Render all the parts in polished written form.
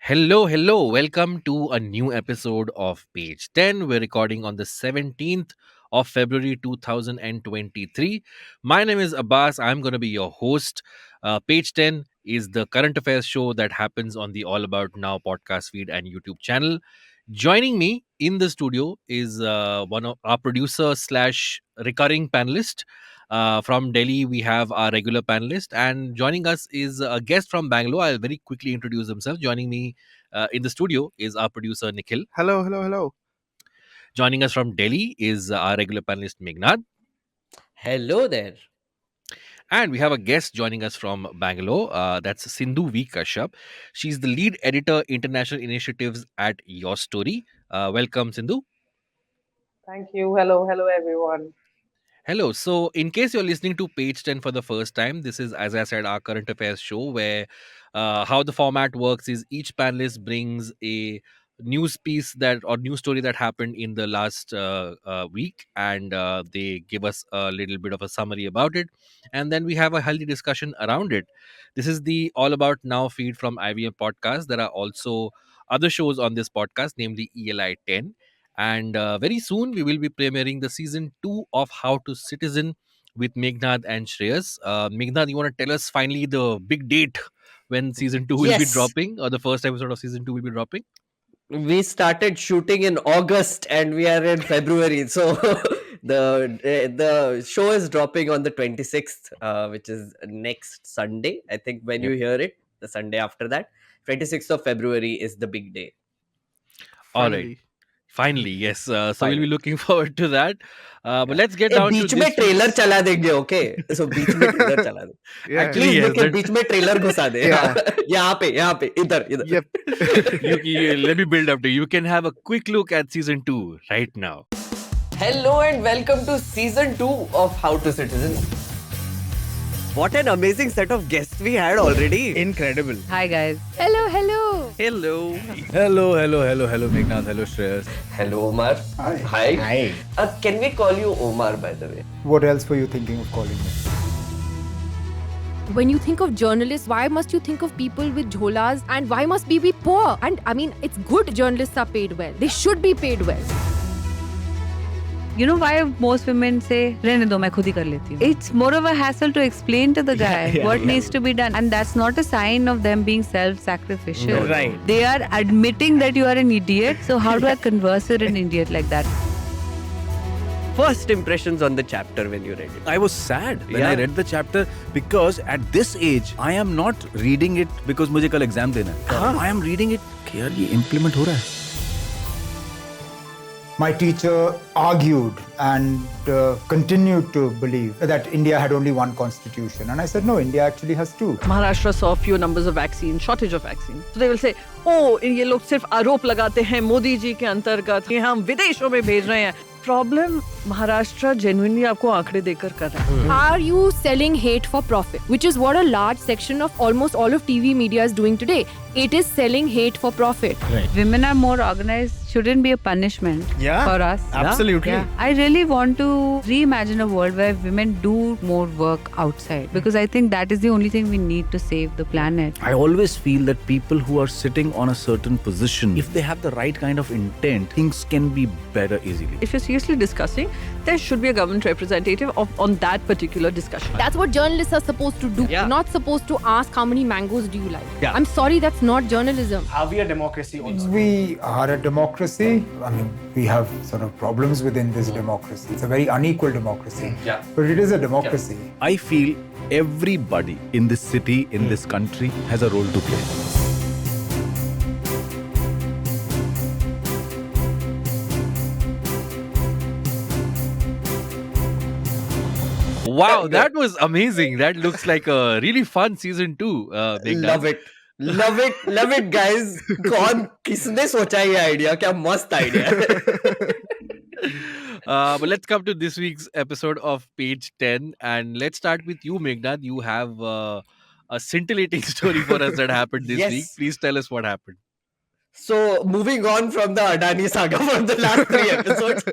Hello, hello. Welcome to a new episode of Page 10. We're recording on the 17th of February 2023. My name is Abbas. I'm going to be your host. Page 10 is the current affairs show that happens on the All About Now podcast feed and YouTube channel. Joining me in the studio is one of our producer slash recurring panelist. From Delhi, we have our regular panelist, and joining us is a guest from Bangalore. I'll very quickly introduce himself. Joining me in the studio is our producer Nikhil. Hello, hello, hello. Joining us from Delhi is our regular panelist Meghnad. Hello there. And we have a guest joining us from Bangalore. That's Sindhu Kashyap. She's the lead editor, international initiatives at YourStory. Welcome, Sindhu. Thank you. Hello, everyone. Hello. So, in case you're listening to Page 10 for the first time, this is, as I said, our current affairs show where how the format works is each panelist brings a news piece that or news story that happened in the last week, and they give us a little bit of a summary about it. And then we have a healthy discussion around it. This is the All About Now feed from IVM Podcast. There are also other shows on this podcast, namely ELI 10, and very soon we will be premiering the season 2 of How to Citizen with Meghnad and Shreyas. Meghnad, you want to tell us finally the big date when season 2 will be Yes. dropping, or the first episode of season 2 will be dropping? We started shooting in August and we are in February. So the show is dropping on the 26th, which is next Sunday. I think when you hear it, the Sunday after that, 26th of February is the big day. All right. Finally, yes. So we'll be looking forward to that. But let's get down to बीच में this trailer week's- चला देंगे, okay? So बीच में trailer चला दे. Yeah. Actually, Please yes, look at that- बीच में trailer घुसा दे. Yeah. यहाँ पे, इधर. Yep. let me build up to you. You can have a quick look at season 2 right now. Hello and welcome to season 2 of How to Citizen. What an amazing set of guests we had already. Incredible. Hi guys. Hello. Hello. Hello, Meghnad. Hello, Shreyas. Hello, Omar. Hi. Can we call you Omar, by the way? What else were you thinking of calling me? When you think of journalists, why must you think of people with jholas and why must we be poor? And I mean, it's good journalists are paid well. They should be paid well. You know why most women say, "Rehne do, main khud hi kar leti hu." It's more of a hassle to explain to the guy what needs to be done. And that's not a sign of them being self-sacrificial. No, right. They are admitting that you are an idiot. So how do I converse with an idiot like that? First impressions on the chapter when you read it. I was sad when Yeah. I read the chapter because at this age I am not reading it because मुझे कल exam देना है. I am reading it कि यार ये implement हो रहा है. My teacher argued and continued to believe that India had only one constitution. And I said, no, India actually has two. Maharashtra saw few numbers of vaccine, shortage of vaccine. So they will say, oh, ये लोग सिर्फ आरोप लगाते हैं मोदी जी के अंतर्गत ये हम विदेशों में भेज रहे हैं. Problem Maharashtra genuinely आपको आंकड़े देकर कर रहा है. Are you selling hate for profit? Which is what a large section of almost all of TV media is doing today. It is selling hate for profit. Women are more organized. Shouldn't be a punishment for us. Absolutely. Yeah. I really want to reimagine a world where women do more work outside because I think that is the only thing we need to save the planet. I always feel that people who are sitting on a certain position, if they have the right kind of intent, things can be better easily. If you're seriously discussing, there should be a government representative on that particular discussion. That's what journalists are supposed to do. Yeah. You're not supposed to ask how many mangoes do you like. Yeah. I'm sorry, that's not journalism. Are we a democracy also? We are a democracy. I mean, we have sort of problems within this democracy. It's a very unequal democracy. Yeah. But it is a democracy. I feel everybody in this city, in this country, has a role to play. Wow, that was amazing. That looks like a really fun season 2. Meghnad. Love it, guys. कौन किसने सोचा ये idea? क्या मस्त idea है. But let's come to this week's episode of Page 10, and let's start with you, Meghnad. You have a scintillating story for us that happened this Yes. week. Please tell us what happened. So, moving on from the Adani saga from the last 3 episodes,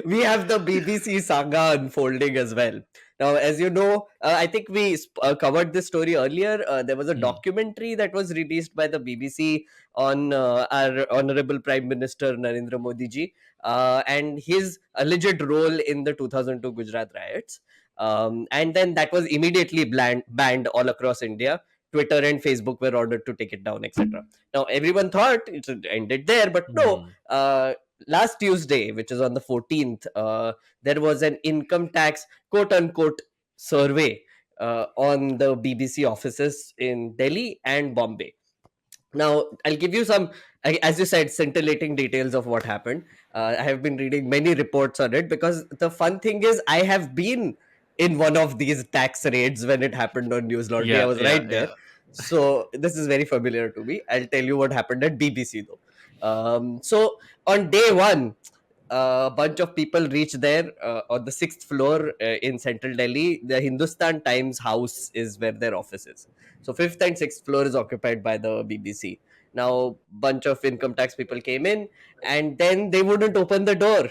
we have the BBC saga unfolding as well. Now, as you know, I think we covered this story earlier. There was a documentary that was released by the BBC on our Honorable Prime Minister Narendra Modi ji and his alleged role in the 2002 Gujarat riots. And then that was immediately banned all across India. Twitter and Facebook were ordered to take it down, etc. Now, everyone thought it ended there, but no. Last Tuesday, which is on the 14th, there was an income tax quote unquote survey on the BBC offices in Delhi and Bombay. Now, I'll give you some, as you said, scintillating details of what happened. I have been reading many reports on it because the fun thing is, I have been in one of these tax raids when it happened on News Laundry. I was right there. So, this is very familiar to me. I'll tell you what happened at BBC though. So, on day one, a bunch of people reached there on the sixth floor in central Delhi. The Hindustan Times house is where their office is. So fifth and sixth floor is occupied by the BBC. Now, bunch of income tax people came in, and then they wouldn't open the door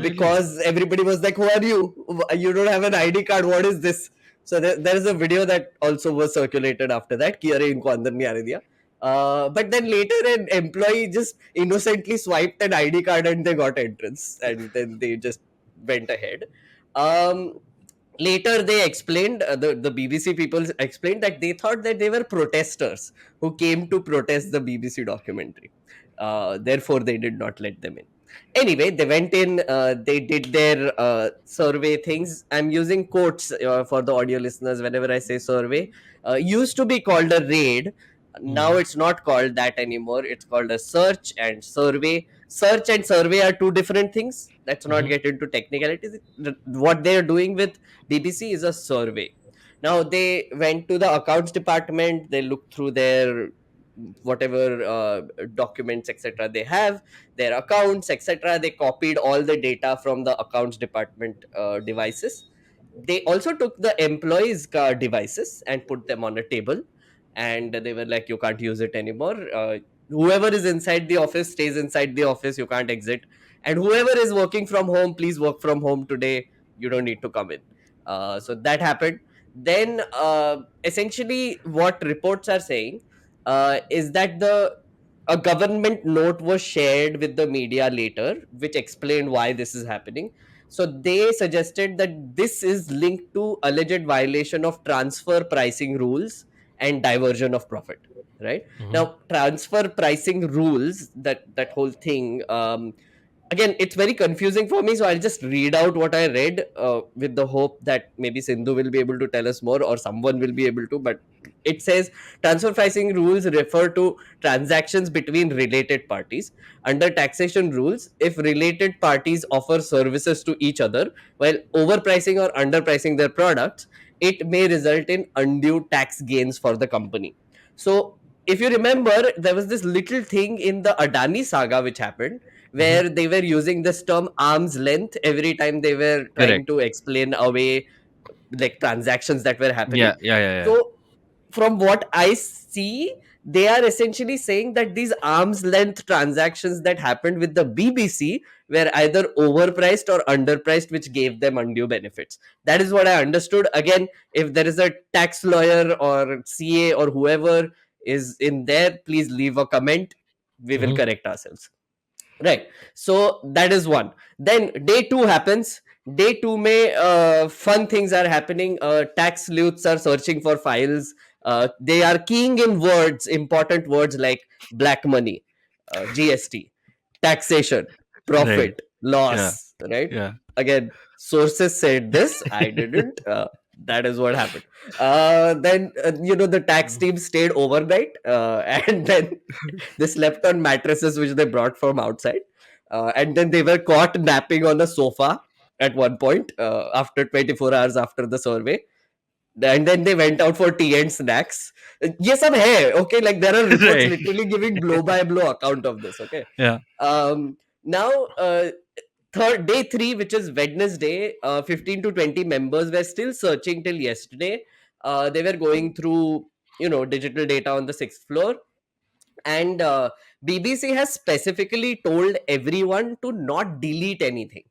because everybody was like, "Who are you? You don't have an ID card. What is this?" So there is a video that also was circulated after that. कि अरे इनको अंदर नहीं आने दिया. But then later an employee just innocently swiped an ID card and they got entrance, and then they just went ahead. Later they explained, the BBC people explained that they thought that they were protesters who came to protest the BBC documentary. Therefore, they did not let them in. Anyway, they went in, they did their survey things. I'm using quotes for the audio listeners whenever I say survey. Used to be called a raid. Now it's not called that anymore. It's called a search and survey. Search and survey are two different things. Let's not get into technicalities. What they're doing with BBC is a survey. Now they went to the accounts department. They looked through their whatever documents, etc. they have, their accounts, etc. They copied all the data from the accounts department devices. They also took the employees' devices and put them on a table, and they were like, you can't use it anymore. Whoever is inside the office stays inside the office. You can't exit. And whoever is working from home, please work from home today. You don't need to come in. So that happened. Then essentially what reports are saying is that a government note was shared with the media later, which explained why this is happening. So they suggested that this is linked to alleged violation of transfer pricing rules and diversion of profit. Right. Now, transfer pricing rules, that whole thing. Again, it's very confusing for me, so I'll just read out what I read with the hope that maybe Sindhu will be able to tell us more, or someone will be able to. But it says transfer pricing rules refer to transactions between related parties. Under taxation rules, if related parties offer services to each other while overpricing or underpricing their products, it may result in undue tax gains for the company. So, if you remember, there was this little thing in the Adani saga which happened, where they were using this term arm's length every time they were trying to explain away like transactions that were happening. So from what I see, they are essentially saying that these arm's length transactions that happened with the BBC were either overpriced or underpriced, which gave them undue benefits. That is what I understood. Again, if there is a tax lawyer or CA or whoever is in there, please leave a comment. We will correct ourselves. Right. So that is one. Then day two happens. Day two may fun things are happening. Tax sleuths are searching for files. They are keying in words, important words like black money, GST, taxation, profit, loss. Right. Again, sources said this. I didn't. That is what happened. Then the tax team stayed overnight, and then they slept on mattresses which they brought from outside, and then they were caught napping on a sofa at one point after 24 hours after the survey. And then they went out for tea and snacks. Yes, sab hai. Okay, like there are reports literally giving blow by blow account of this. Okay. Now, day 3, which is Wednesday, 15 to 20 members were still searching till yesterday. They were going through, digital data on the 6th floor. And BBC has specifically told everyone to not delete anything,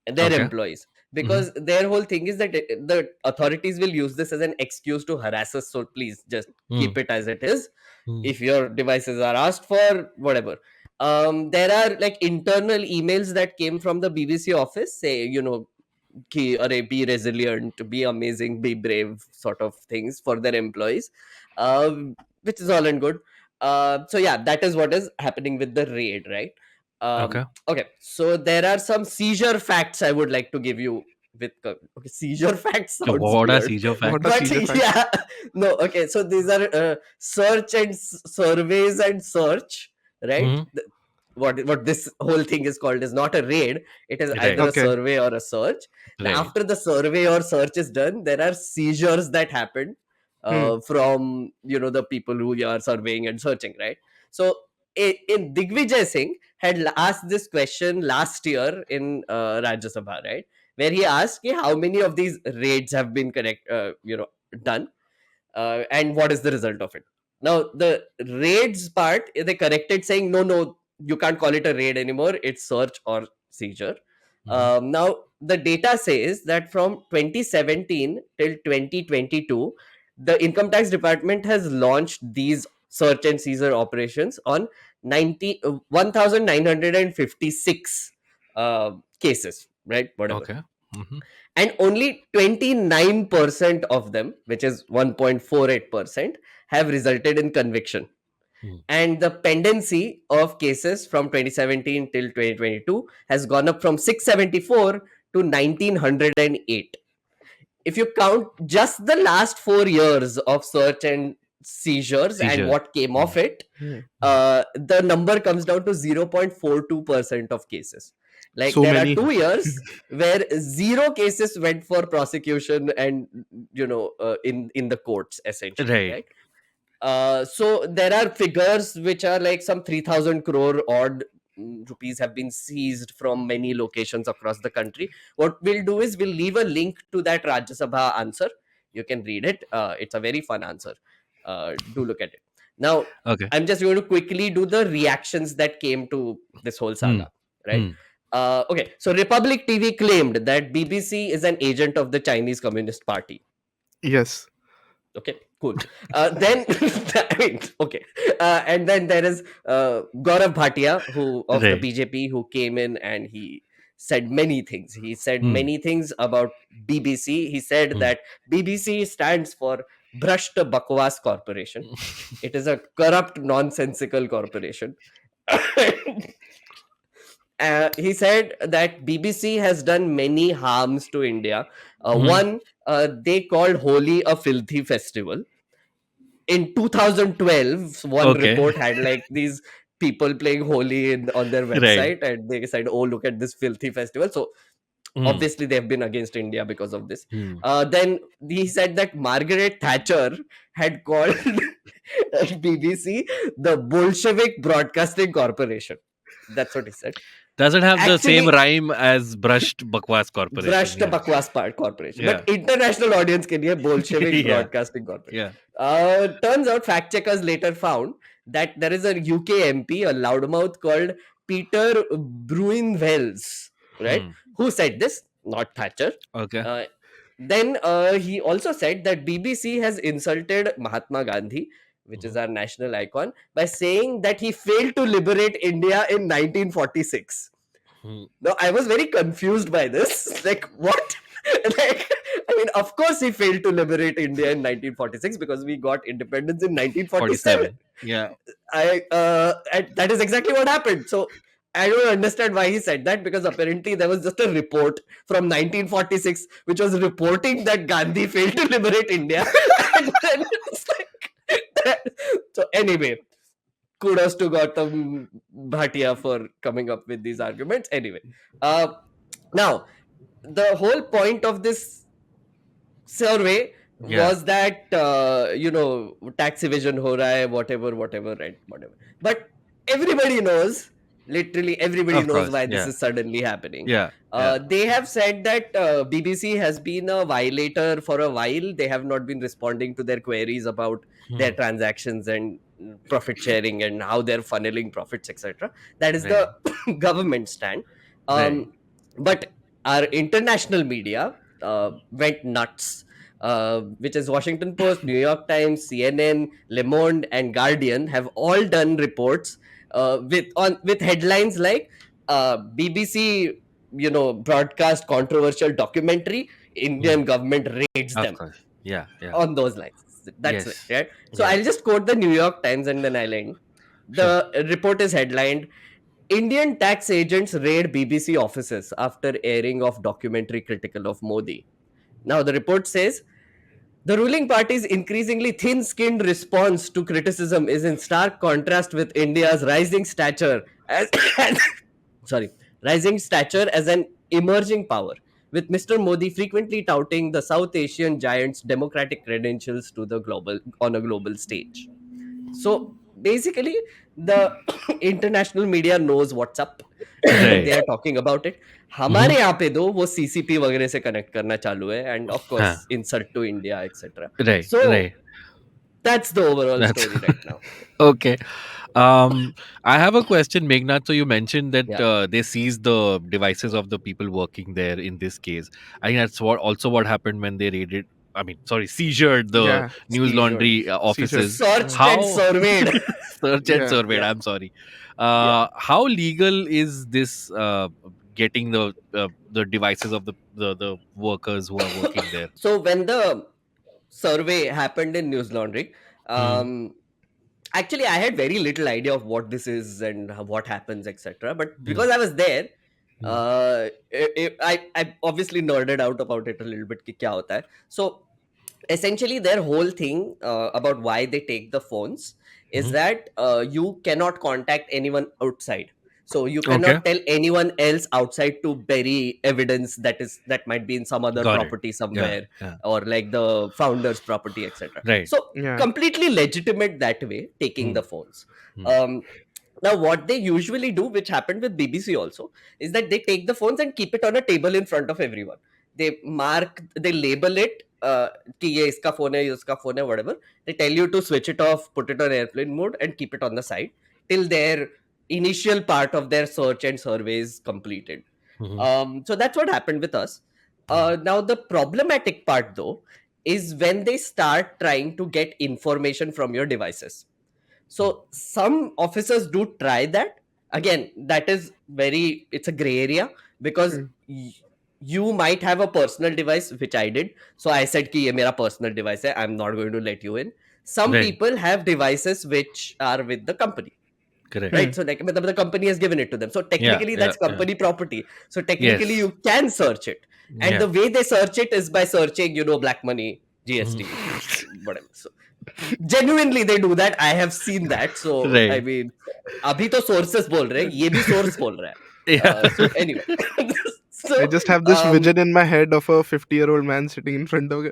their employees. because their whole thing is that the authorities will use this as an excuse to harass us. So please just keep it as it is. If your devices are asked for, whatever. There are like internal emails that came from the BBC office, say, ki, "Arey, be resilient, be amazing, be brave," sort of things for their employees, which is all and good. So yeah, that is what is happening with the raid, right? Okay. Okay, so there are some seizure facts I would like to give you. Okay, seizure facts So sounds what are weird, seizure facts? What are but seizure facts? yeah, no, okay. So these are search and surveys and search, right? What this whole thing is called is not a raid. It is Right. either a Okay. survey or a search. And Right. after the survey or search is done, there are seizures that happen from the people who you are surveying and searching, right? So in Digvijay Singh had asked this question last year in Rajya Sabha, right, where he asked how many of these raids have been done, and what is the result of it. Now the raids part, they corrected saying no, you can't call it a raid anymore, it's search or seizure. Now the data says that from 2017 till 2022, the income tax department has launched these search and seizure operations on 1956 cases, right, whatever. Okay. And only 29% of them, which is 1.48%, have resulted in conviction. And the pendency of cases from 2017 till 2022 has gone up from 674 to 1908. If you count just the last 4 years of search and seizures and Seizure. what came of it, the number comes down to 0.42% of cases. Like So there many. are 2 years where 0 cases went for prosecution and in the courts, essentially, Right. right? So there are figures which are like some 3,000 crore odd rupees have been seized from many locations across the country. What we'll do is we'll leave a link to that Rajya Sabha answer. You can read it. It's a very fun answer. Do look at it. Now, Okay. I'm just going to quickly do the reactions that came to this whole saga, right? Okay, so Republic TV claimed that BBC is an agent of the Chinese Communist Party. Yes. Okay, cool. Then, I mean, okay. And then there is Gaurav Bhatia, who of the Right. BJP, who came in and he said many things. He said Hmm. many things about BBC. He said that BBC stands for Brashta Bakwas Corporation. It is a corrupt, nonsensical corporation. He said that BBC has done many harms to India. One, they called Holi a filthy festival. In 2012, one Okay. report had like these people playing Holi on their Right. website, and they said, "Oh, look at this filthy festival." So obviously, they've been against India because of this. Then he said that Margaret Thatcher had called BBC the Bolshevik Broadcasting Corporation. That's what he said. Does it have the same Actually, rhyme as Brushed Bakwas Corporation? Brushed Yeah. Bakwas Corporation. Yeah. But international audience के लिए Bolshevik Yeah. Broadcasting Corporation. Yeah. Turns out fact checkers later found that there is a UK MP, a loudmouth called Peter Bruin-Wells, right? Who said this, not Thatcher. Okay. Then he also said that BBC has insulted Mahatma Gandhi, which is our national icon, by saying that he failed to liberate India in 1946. Now, I was very confused by this. Like, what? Like, I mean, of course he failed to liberate India in 1946 because we got independence in 1947. 47. Yeah. And that is exactly what happened. So I don't understand why he said that, because apparently there was just a report from 1946 which was reporting that Gandhi failed to liberate India. And then it's like, so anyway, kudos to Gautam Bhatia for coming up with these arguments. Anyway, now the whole point of this survey was that tax evasion ho raha hai, whatever, right, whatever. But everybody knows, literally everybody Of knows course, why this yeah. is suddenly happening. Yeah. They have said that BBC has been a violator for a while. They have not been responding to their queries about their transactions and profit sharing and how they're funneling profits, etc. That is the government stand. Right. But our international media went nuts, which is Washington Post, New York Times, CNN, Le Monde, and Guardian have all done reports with headlines like BBC, broadcast controversial documentary, Indian government raids Of them, course. Yeah. Yeah. on those lines. That's it, Yes. right? So Yeah. I'll just quote the New York Times and then I'll end. Sure. The report is headlined, Indian tax agents raid BBC offices after airing of documentary critical of Modi. Now, the report says the ruling party's increasingly thin skinned response to criticism is in stark contrast with India's rising stature as, sorry, rising stature as an emerging power, with Mr. Modi frequently touting the South Asian giant's democratic credentials to the global on a global stage. So basically, the international media knows what's up and Right. they are talking about it. हमारे Mhm. यहाँ पे दो वो CCP वगैरह से connect करना चालू है and of Huh. course insult to India etc. Right. So Right. that's the overall That's story right now. okay. I have a question, Meghnad. So you mentioned that Yeah. they seized the devices of the people working there in this case. I think that's what happened when they raided. I mean, sorry, seizured the Yeah, news Seizure. laundry seizure. offices. Searched and How surveyed. search and Yeah. surveyed? Yeah. I'm sorry. Yeah. How legal is this? Getting the devices of the workers who are working there. So when the survey happened in News Laundry, Hmm. actually I had very little idea of what this is and what happens etc. But Hmm. because I was there, Hmm. I obviously nerded out about it a little bit. कि क्या होता है. So essentially their whole thing about why they take the phones is Mhm. that you cannot contact anyone outside, so you Okay. cannot tell anyone else outside to bury evidence that might be in some other Got it. property Yeah. somewhere, Yeah. or like the founder's property etc. Right. So Yeah. completely legitimate that way, taking Hmm. the phones. Hmm. Now what they usually do, which happened with BBC also, is that they take the phones and keep it on a table in front of everyone. They label it कि ये इसका phone है, ये उसका phone है, whatever. They tell you to switch it off, put it on airplane mode and keep it on the side till their initial part of their search and survey is completed. Mhm. So that's what happened with us. Now the problematic part though is when they start trying to get information from your devices. So some officers do try that. Again, that is it's a gray area because Mm. you might have a personal device, which I did. So I said कि ये मेरा personal device है, I'm not going to let you in. Some Right. people have devices which are with the company. Correct. Right, so like the company has given it to them, so technically that's yeah. company property, so technically Yes. you can search it, and Yeah. the way they search it is by searching black money, GST, whatever. So genuinely they do that. I have seen that. So I Right. mean, अभी तो sources बोल रहे हैं, ये भी source बोल रहा है. Yeah. So anyway, so I just have this vision in my head of a 50-year-old man sitting in front of.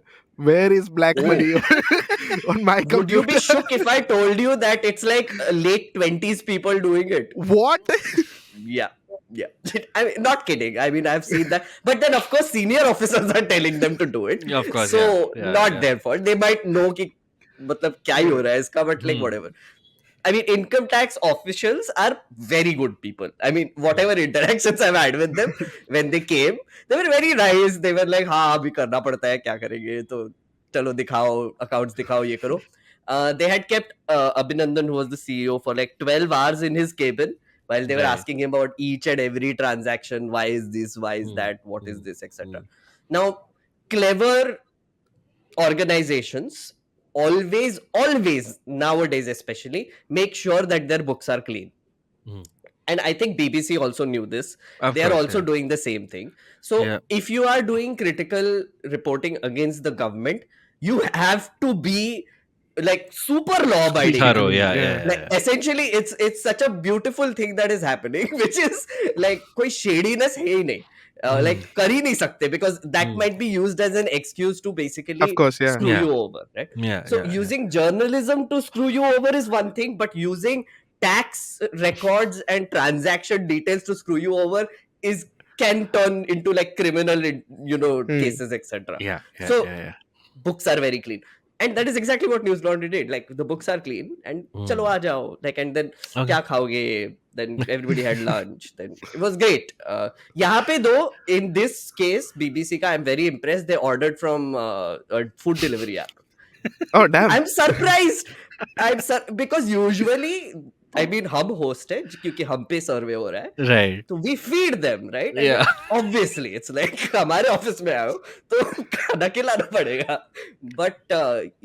Where is black money on my computer? would you be shook if I told you that it's like late 20s people doing it? What? Yeah. I mean, not kidding. I mean, I've seen that. But then, of course, senior officers are telling them to do it. Yeah, of course. So, yeah. not yeah. their fault. They might know कि मतलब क्या ही हो रहा है इसका, but like Hmm. whatever. I mean, income tax officials are very good people. I mean, whatever interactions I've had with them, when they came, they were very nice. They were like, हाँ अभी करना पड़ता है, क्या करेंगे, तो चलो दिखाओ, accounts दिखाओ, ये करो. They had kept Abhinandan, who was the CEO, for like 12 hours in his cabin while they were Right. asking him about each and every transaction. Why is this? Why is that? What is this? Etc. Now, clever organizations always nowadays especially make sure that their books are clean. And I think BBC also knew this. Of They are course, also yeah. doing the same thing. So Yeah. if you are doing critical reporting against the government, you have to be like super law abiding. Thorough, yeah. Like essentially it's such a beautiful thing that is happening, which is like कोई shadiness है ही नहीं. Like कर ही नहीं सकते, because that might be used as an excuse to basically Of course, yeah. screw Yeah. you over, right? Yeah. So using journalism to screw you over is one thing, but using tax records and transaction details to screw you over can turn into like criminal cases etc. Yeah. So yeah. books are very clean. And that is exactly what News Laundry did. Like, the books are clean and chalo aa jao. Like, and then Okay. kya khaoge? Then everybody had lunch. Then it was great. Yahan pe though, in this case, BBC ka, I'm very impressed. They ordered from a food delivery app. Oh damn. I'm surprised. Because usually, I mean, हम host है क्योंकि हम पे सर्वे हो रहा है. Right. So we feed them, right? And Yeah. obviously, it's like हमारे office में आओ तो खाना खिलाना पड़ेगा. But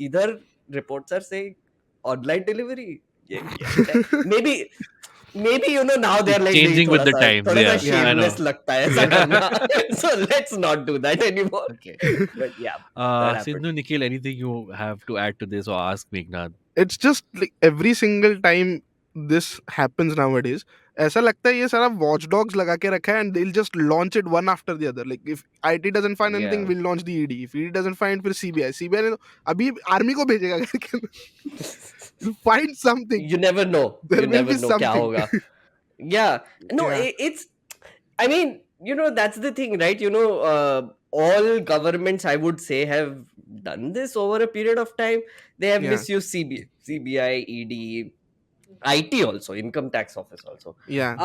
इधर reports are saying online delivery. Maybe now they're like Changing with the थोड़ा सा times. Yeah, I shameless know. लगता है ऐसा करना. So let's not do that anymore. Okay. But yeah, that happened. Sindhu, Nikhil, anything you have to add to this or ask Meghnad? It's just like every single time this happens nowadays, ऐसा लगता है ये सारा watchdogs लगा के रखा है and they'll just launch it one after the other. Like if IT doesn't find anything, Yeah. we'll launch the ED. If ED doesn't find, फिर CBI ने तो अभी army को भेजेगा करके. You'll find something. You never know. There You will never be know something. क्या होगा. Yeah. No, Yeah. it's. I mean, that's the thing, right? All governments, I would say, have done this over a period of time. They have Yeah. misused CBI, ED, IT also, income tax office also. Yeah.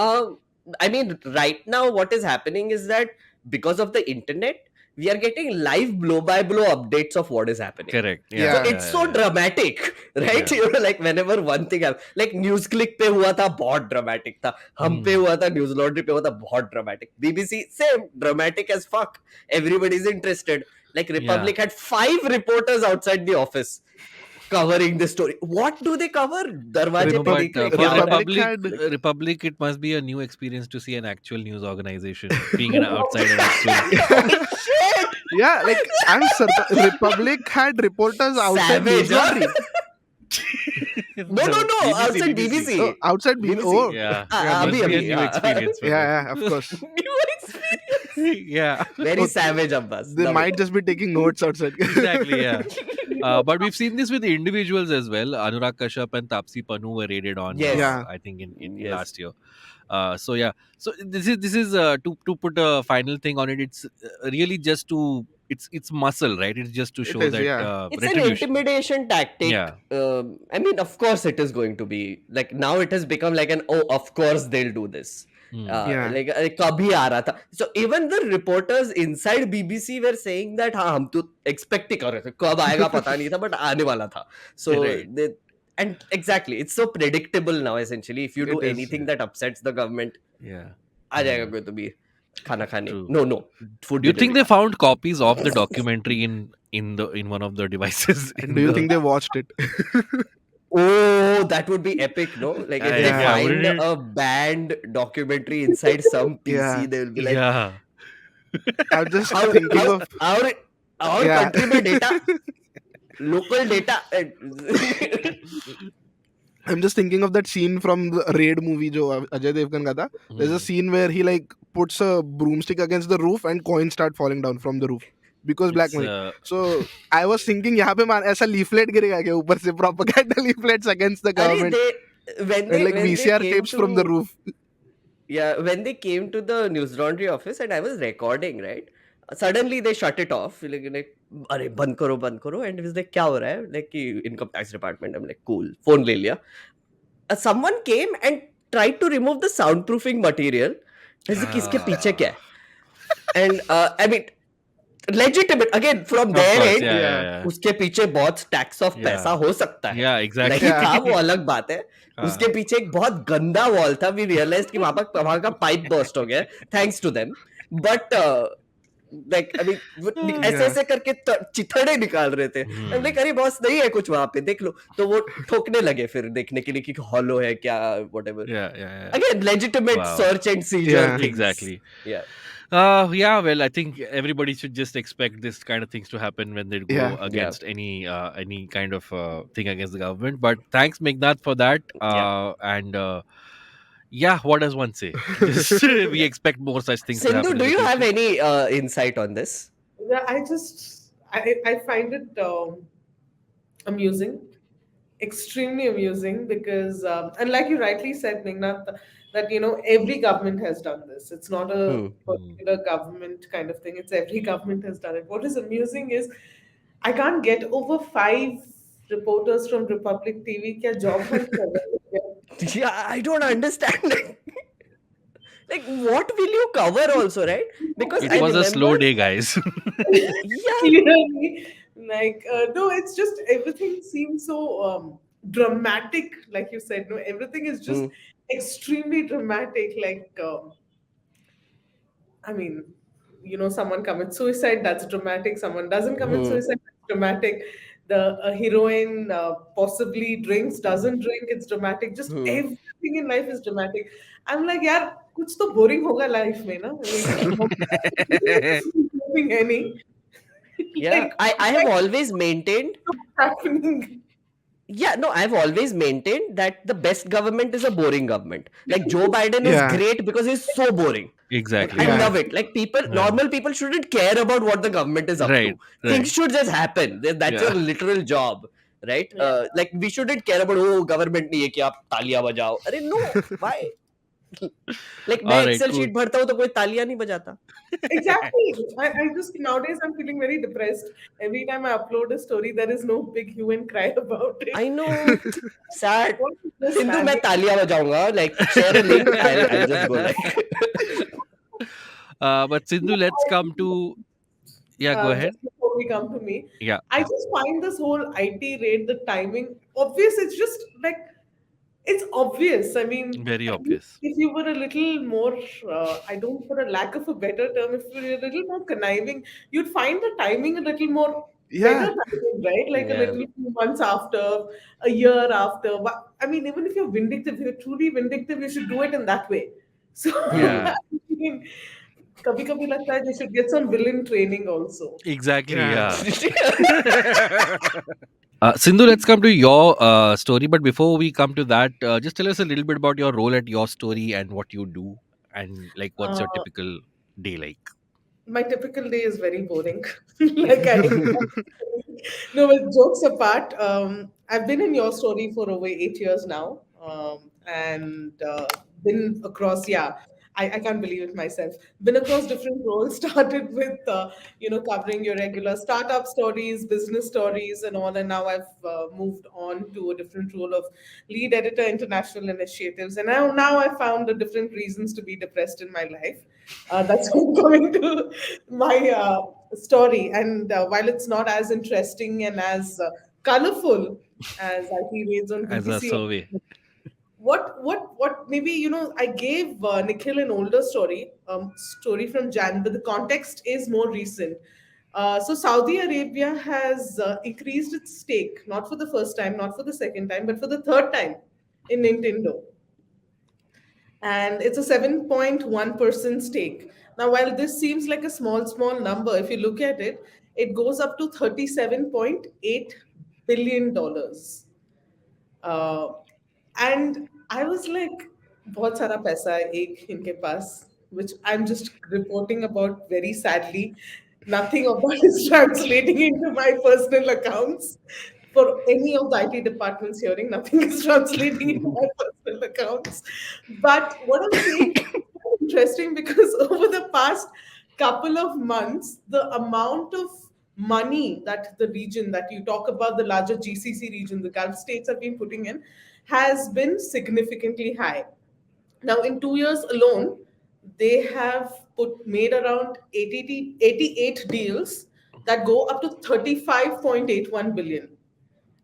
I mean, right now, what is happening is that because of the internet, we are getting live blow-by-blow updates of what is happening. Correct. Yeah. Yeah. So it's so dramatic, right? Yeah. Like whenever one thing happens, like News Click पे हुआ था बहुत dramatic था, हम पे हुआ था, News Laundry पे हुआ था बहुत dramatic. BBC same dramatic as fuck. Everybody's interested. Like Republic had 5 reporters outside the office covering the story. What do they cover? दरवाजे No, पे but देख रहे for क्या हो रहा है? Republic, it must be a new experience to see an actual news organization being an outside an actual. Shit! Yeah, like I'm surprised. Republic had reporters outside Savage, News Laundry. No, outside BBC. Oh, outside BBC. BBC. Oh, Yeah, Ah, must abhi, be a abhi, new yeah. experience. For them. yeah, of course. New experience. Yeah, Very savage, Abbas. They Love might it. just be taking notes outside. exactly. Yeah, but we've seen this with the individuals as well. Anurag Kashyap and Tapsi Pannu were raided on. Yes. Yeah. I think in Yes. last year. So yeah, so this is to put a final thing on it. It's really just to it's muscle, right? It's just to It show is, that yeah. It's an retribution. intimidation tactic. Yeah. I mean, of course, it is going to be like now. It has become like of course they'll do this. Yeah. Like कभी आ रहा था. So even the reporters inside BBC were saying that हाँ हम तो expect ही कर रहे थे. कब आएगा पता नहीं था, but आने वाला था. So Right. and exactly, it's so predictable now. Essentially, if you do It is, anything that upsets the government, Yeah. आ जाएगा कोई तो भी खाना खाने. True. No, food. Do you think delivery. they found copies of the documentary in one of the devices? And do you think they watched it? Oh, that would be epic, no? Like if they Yeah, find wouldn't it? a banned documentary inside some PC, Yeah. they will be like, Yeah. I'm just how, thinking how, of. our Yeah. country में data, local data. I'm just thinking of that scene from the Raid movie, जो Ajay Devgan का था. There's a scene where he like puts a broomstick against the roof and coins start falling down from the roof because black It's, money. So I was thinking यहाँ पे ऐसा leaflet गिरेगा क्या ऊपर से propaganda leaflets against the अरे government and like when they VCR came tapes from the roof. Yeah, when they came to the News Laundry office and I was recording, right? Suddenly they shut it off. Like अरे बंद करो. And it was like क्या हो रहा है? Like कि income tax department. I'm like cool. Phone ले लिया. Someone came and tried to remove the soundproofing material. ऐसे किसके पीछे क्या है? And I mean, legitimate again from Of their course, end. yeah. उसके पीछे बहुत stacks of Yeah. पैसा हो सकता है. Yeah, exactly. नहीं था वो अलग बात है. हाँ. उसके पीछे एक बहुत गंदा वॉल था. We realized कि वहाँ का पाइप बर्स्ट हो गया. Thanks to them. But like I mean ऐसे करके चिथड़े निकाल रहे थे. I'm like अरे बॉस नहीं है कुछ वहाँ पे देख लो. तो वो ठोकने लगे फिर देखने के लिए कि हॉलो है क्या whatever. Yeah. Again, legitimate Wow. search and seizure. Yeah. things. Exactly. Yeah. Yeah, well, I think everybody should just expect this kind of things to happen when they go Yeah. against any kind of thing against the government. But thanks, Meghnad, for that. And yeah, what does one say? Just, we expect more such things to happen. Sindhu, in do the you have future. any insight on this? Yeah, I find it amusing, extremely amusing because and like you rightly said, Meghnad, that every government has done this. It's not a particular government kind of thing. It's every government has done it. What is amusing is I can't get over 5 reporters from Republic TV. क्या job hunt कर रहे हैं क्या? Yeah, I don't understand. Like, what will you cover also, right? Because It I was a slow remember, day, guys. yeah, Clearly, like no, it's just everything seems so dramatic, like you said. No, everything is just hmm, extremely dramatic. Like, I mean, someone commits suicide, that's dramatic. Someone doesn't commit hmm, suicide, that's dramatic. The heroine possibly drinks, doesn't drink, it's dramatic. Just hmm. everything in life is dramatic. I'm like, यार कुछ तो boring होगा life में ना. I mean, nothing any. Yeah, Like, I have always maintained. what's happening? Yeah, no, I've always maintained that the best government is a boring government. Like Joe Biden is Yeah, great because he's so boring. Like, I Exactly. yeah, love it. Like people, Yeah. normal people shouldn't care about what the government is up Right. to. Right. Things should just happen. That's your Yeah. literal job, right? Yeah. Like we shouldn't care about government नहीं है कि आप तालियां बजाओ. अरे no, why? Like मैं All right. Excel Cool. sheet भरता हूँ तो कोई तालियां नहीं बजाता. Exactly. I just nowadays I'm feeling very depressed. Every time I upload a story, there is no big hue and cry about it. I know, sad. What is this, Sindhu man? मैं तालियां बजाऊंगा. Like share a link. I'll just go like. But Sindhu, let's come to. Yeah, go ahead. Just before we come to me, Yeah. I just find this whole IT raid, the timing obvious. It's just like it's obvious. I mean, Very at least obvious. if you were a little more, I don't, for a lack of a better term, if you were a little more conniving, you'd find the timing a little more better yeah, timing, right? Like a Yeah. little few months after, a year after. But I mean, even if you're vindictive, if you're truly vindictive, you should do it in that way. So, Yeah. I mean, कभी कभी लगता है they should get some villain training also. Exactly. yeah. Yeah. Sindhu, let's come to your story. But before we come to that, just tell us a little bit about your role at Your Story and what you do, and like what's your Uh, typical day like. my typical day is very boring. Like I no, but jokes apart, I've been in your story for over 8 years now, and been across. Yeah, I can't believe it myself. Been across different roles. Started with covering your regular startup stories, business stories, and all, and now I've moved on to a different role of lead editor, international initiatives, and now I found the different reasons to be depressed in my life. That's why I'm coming to my story. And while it's not as interesting and as colorful as IP raids on As a BBC, survey. what maybe I gave Nikhil an older story from Jan, but the context is more recent. So Saudi Arabia has increased its stake, not for the first time, not for the second time, but for the third time in Nintendo, and it's a 7.1% stake. Now, while this seems like a small number, if you look at it, it goes up to $37.8 billion. Uh, and I was like, बहुत सारा पैसा है एक इनके पास, which I'm just reporting about very sadly. Nothing of that is translating into my personal accounts. For any of the IT departments hearing, nothing is translating into my personal accounts. But what I'm saying is interesting because over the past couple of months, the amount of money that the region that you talk about, the larger GCC region, the Gulf states have been putting in, has been significantly high. Now, in 2 years alone, they have made around 88 deals that go up to 35.81 billion.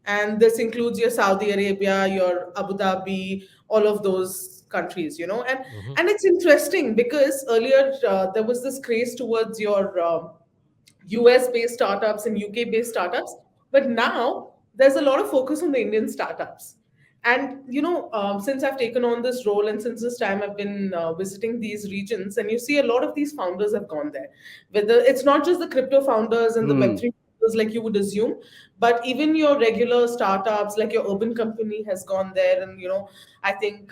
And this includes your Saudi Arabia, your Abu Dhabi, all of those countries, and Mhm. and it's interesting because earlier there was this craze towards your US based startups and UK based startups, but now there's a lot of focus on the Indian startups. And since I've taken on this role and since this time I've been visiting these regions, and you see a lot of these founders have gone there. Whether it's not just the crypto founders and the Hmm. Web3 founders like you would assume, but even your regular startups like your urban company has gone there. And I think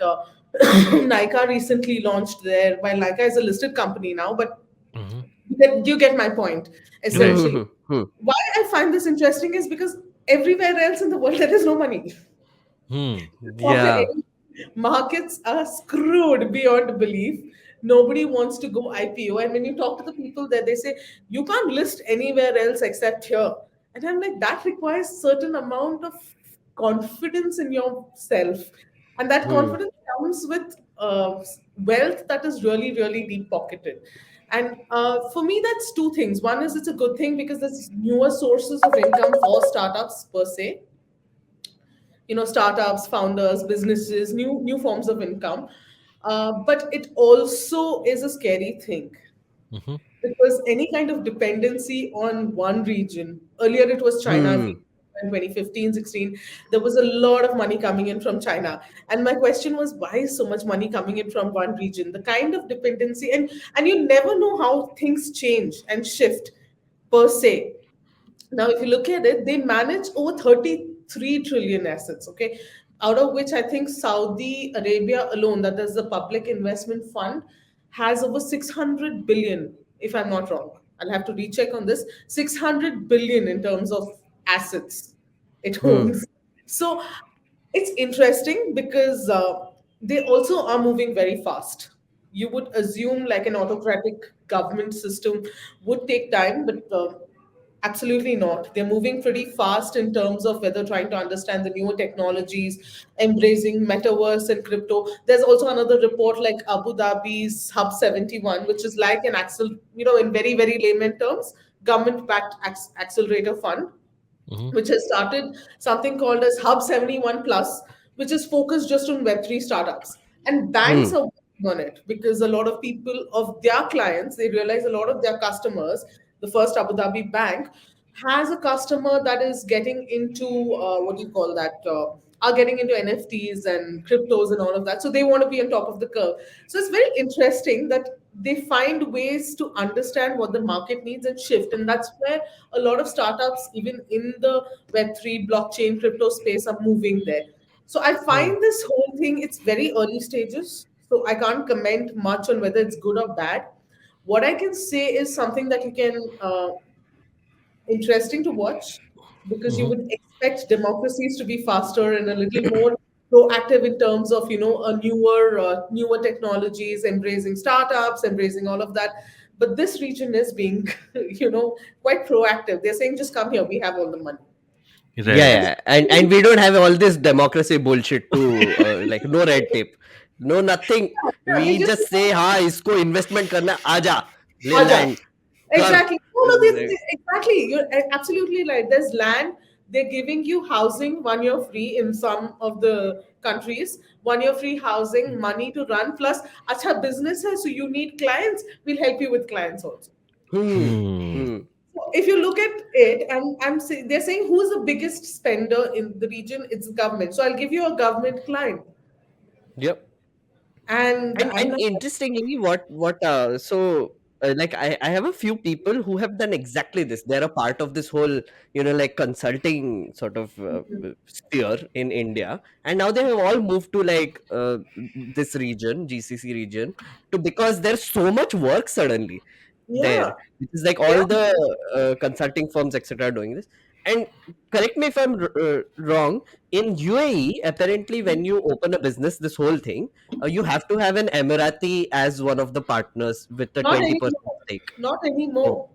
Nika recently launched there. While Nika is a listed company now, but Mhm. you get my point, Right. essentially. Hmm. Hmm. Why I find this interesting is because everywhere else in the world there is no money. Hmm. Yeah. Markets are screwed beyond belief. Nobody wants to go IPO. And when you talk to the people there, they say, you can't list anywhere else except here. And I'm like, that requires certain amount of confidence in yourself, and that confidence comes with wealth that is really, really deep pocketed. And for me, that's two things. One is it's a good thing because there's newer sources of income for startups per se. Startups, founders, businesses, new forms of income. But it also is a scary thing, Mhm. because any kind of dependency on one region, earlier it was China. If you, in 2015, 16, there was a lot of money coming in from China. And my question was, why is so much money coming in from one region? The kind of dependency, and you never know how things change and shift per se. Now, if you look at it, they manage over 33 trillion assets, okay? Out of which I think Saudi Arabia alone, that is the public investment fund, has over 600 billion, if I'm not wrong. I'll have to recheck on this. 600 billion in terms of assets it owns. So it's interesting because they also are moving very fast. You would assume like an autocratic government system would take time, but absolutely not. They're moving pretty fast in terms of whether trying to understand the newer technologies, embracing metaverse and crypto. There's also another report like Abu Dhabi's Hub 71, which is like an in very, very layman terms, government-backed accelerator fund, Mhm. which has started something called as Hub 71 Plus, which is focused just on Web3 startups. And banks are working on it because a lot of people of their clients, they realize a lot of their customers, the first Abu Dhabi bank, has a customer that is getting into what do you call that? Are getting into NFTs and cryptos and all of that. So they want to be on top of the curve. So it's very interesting that they find ways to understand what the market needs and shift. And that's where a lot of startups, even in the Web3, blockchain, crypto space, are moving there. So I find this whole thing, it's very early stages. So I can't comment much on whether it's good or bad. What I can say is something that you can interesting to watch, because you Mhm. would expect democracies to be faster and a little more proactive in terms of a newer technologies, embracing startups, embracing all of that. But this region is being quite proactive. They're saying, just come here, we have all the money. Yeah, Right. And yeah, and we don't have all this democracy bullshit too, like no red tape, no nothing. they We just just say, "हाँ इसको investment करना है, आजा ले Aja. land कर." Exactly. No, no, exactly. You're absolutely right. There's land. They're giving you housing 1 year free in some of the countries. 1 year free housing, money to run. Plus, acha business hai, so you need clients. We'll help you with clients also. Hmm. Hmm. Hmm. So if you look at it, and they're saying who's the biggest spender in the region? It's the government. So I'll give you a government client, Yep. and I'm And like, interestingly, like I have a few people who have done exactly this. They're a part of this whole, like consulting sort of sphere in India, and now they have all moved to like this region, GCC region, to because there's so much work suddenly there. yeah, It is like yeah, all the consulting firms, etc., are doing this. And correct me if I'm wrong. In UAE, apparently, when you open a business, this whole thing, you have to have an Emirati as one of the partners with a not 20% anymore, stake. not Mm. anymore.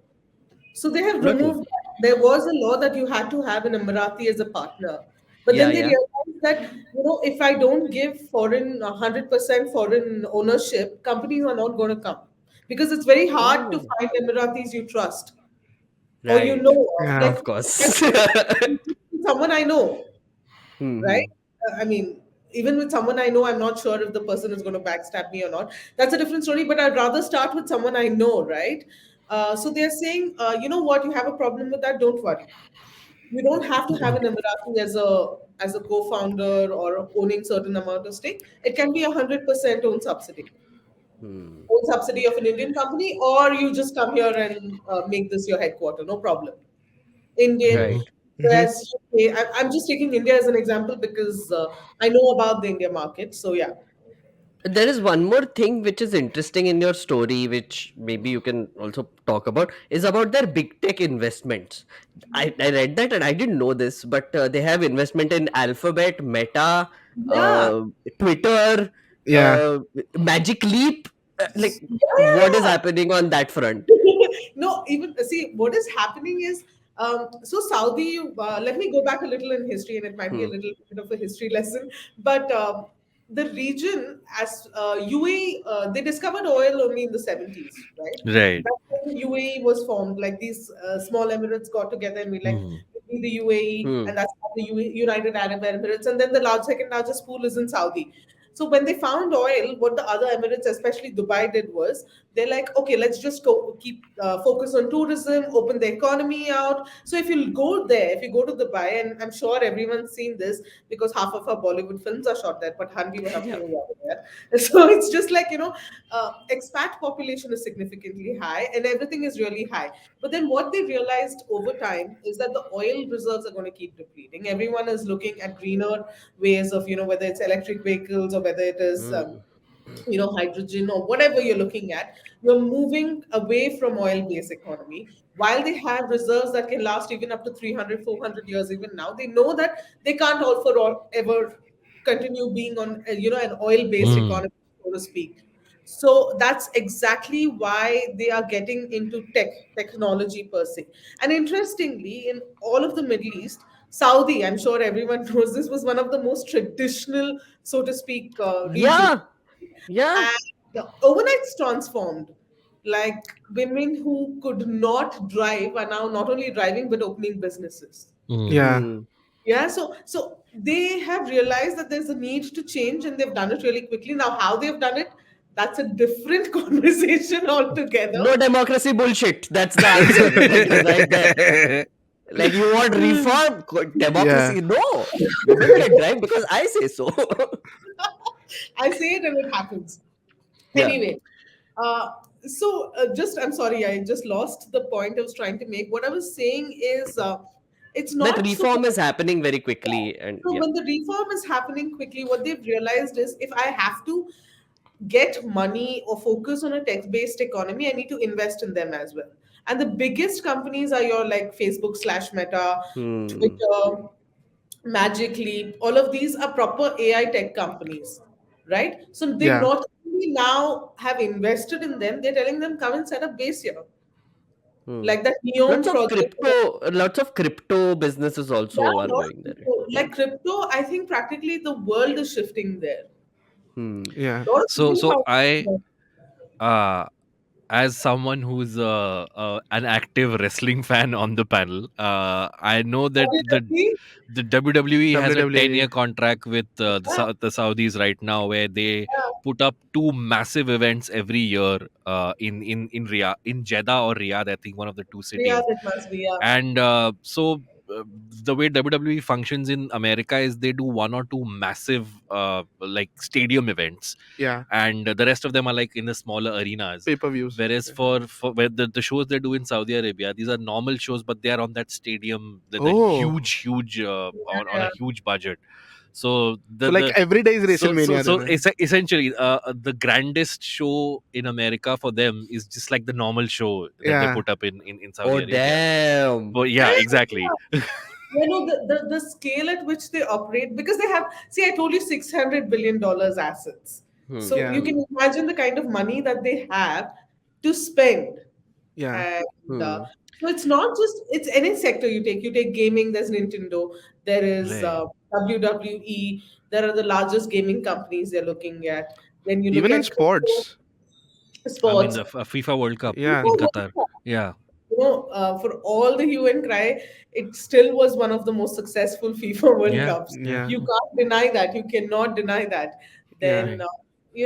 So they have Okay. removed that. There was a law that you had to have an Emirati as a partner. But Yeah, then they yeah. realized that, if I don't give foreign 100% foreign ownership, companies are not going to come. Because it's very hard to Oh, find Emiratis you trust or you right. know of. Yeah. Like, Of course. someone I know, right? Hmm. I mean, even with someone I know, I'm not sure if the person is going to backstab me or not. That's a different story, but I'd rather start with someone I know, right? So they're saying, you know what, you have a problem with that, don't worry. You don't have to have an Emirati as a co-founder or owning certain amount of stake. It can be 100% Hmm. own subsidy of an Indian company, or you just come here and make this your headquarter, no problem. Indian, Right. Mhm. US, UK. I'm just taking India as an example because I know about the India market. So yeah, There is one more thing which is interesting in your story, which maybe you can also talk about, is about their big tech investments. I read that and I didn't know this, but they have investment in Alphabet, Meta, yeah, uh, Twitter, Yeah. uh, Magic Leap. Like, yeah, what is yeah, happening on that front? yeah. No, even see what is happening is So Saudi, let me go back a little in history, and it might be a Hmm. little bit of a history lesson. But the region, as UAE, they discovered oil only in the 70s, right? Right. That's when UAE was formed. Like these small emirates got together and we like Mm. we be the UAE, Hmm. and that's how the United Arab Emirates, and then the second largest pool is in Saudi. So when they found oil, what the other Emirates, especially Dubai, did was they're like, okay, let's just go keep focus on tourism, open the economy out. So if you go there, if you go to Dubai, and I'm sure everyone's seen this because half of our Bollywood films are shot there, but Hanvi Yeah. there. So it's just like, expat population is significantly high and everything is really high. But then what they realized over time is that the oil reserves are going to keep depleting. Everyone is looking at greener ways of, whether it's electric vehicles or whether it is Hmm. hydrogen or whatever you're looking at. You're moving away from oil based economy. While they have reserves that can last even up to 300, 400 years even now, they know that they can't all for all ever continue being on an oil based Mm. economy, so to speak. So that's exactly why they are getting into technology per se. And interestingly, in all of the Middle East, Saudi, I'm sure everyone knows this, was one of the most traditional, so to speak, regions. Yeah. Yeah. And the overnight's transformed. Like women who could not drive are now not only driving but opening businesses. Mm. Yeah. Hmm. Yeah, so they have realized that there's a need to change and they've done it really quickly. Now, how they've done it, that's a different conversation altogether. No democracy bullshit. That's the answer. Like right there. Like you want reform, Yeah. democracy? No, women can drive because I say so. I say it and it happens. Yeah, Anyway, just I'm sorry, I just lost the point I was trying to make. What I was saying is, it's that not so. reform is happening very quickly, and So yeah. when the reform is happening quickly, what they've realized is if I have to get money or focus on a tech-based economy, I need to invest in them as well. And the biggest companies are your like Facebook slash Meta, Hmm. Twitter, Magic Leap. All of these are proper AI tech companies, right? So they Yeah. not only now have invested in them, they're telling them come and set up base here, Hmm. like that Neon project. Lots of crypto businesses Yeah, also are lot of going there. crypto. Yeah. Like crypto, I think practically the world is shifting there. Hmm. Yeah. A lot of So new so I houses. uh as someone who's an active wrestling fan on the panel, I know that WWE, the WWE has a WWE. 10-year contract with yeah, The Saudis right now, where they yeah, put up two massive events every year in Riyadh, in Jeddah or Riyadh, I think one of the two yeah, cities. it must be, yeah. And the way WWE functions in America is they do one or two massive like stadium events, Yeah. and the rest of them are like in the smaller arenas. Pay-per-views. Whereas for where the shows they do in Saudi Arabia, these are normal shows, but they are on that stadium, the Oh. huge on a Yeah. huge budget. So So like every day is WrestleMania so then. essentially, the grandest show in America for them is just like the normal show that they Yeah. put up in Saudi Oh Arabia. damn. But yeah, exactly. You know, the scale at which they operate, because they have, see, I told you $600 billion assets. Hmm. So you Yeah. can imagine the kind of money that they have to spend. Yeah. And Hmm. so it's not just, it's any sector you take gaming, there's Nintendo, there is Right. WWE, there are the largest gaming companies they're looking at. Then you look Even in at crypto, sports. I mean, sports. the FIFA World Cup Yeah. in Qatar. Yeah. For all the hue and cry, it still was one of the most successful FIFA World Yeah. Cups. Yeah. Yeah. You can't deny that. You cannot deny that. Yeah. Then, Right.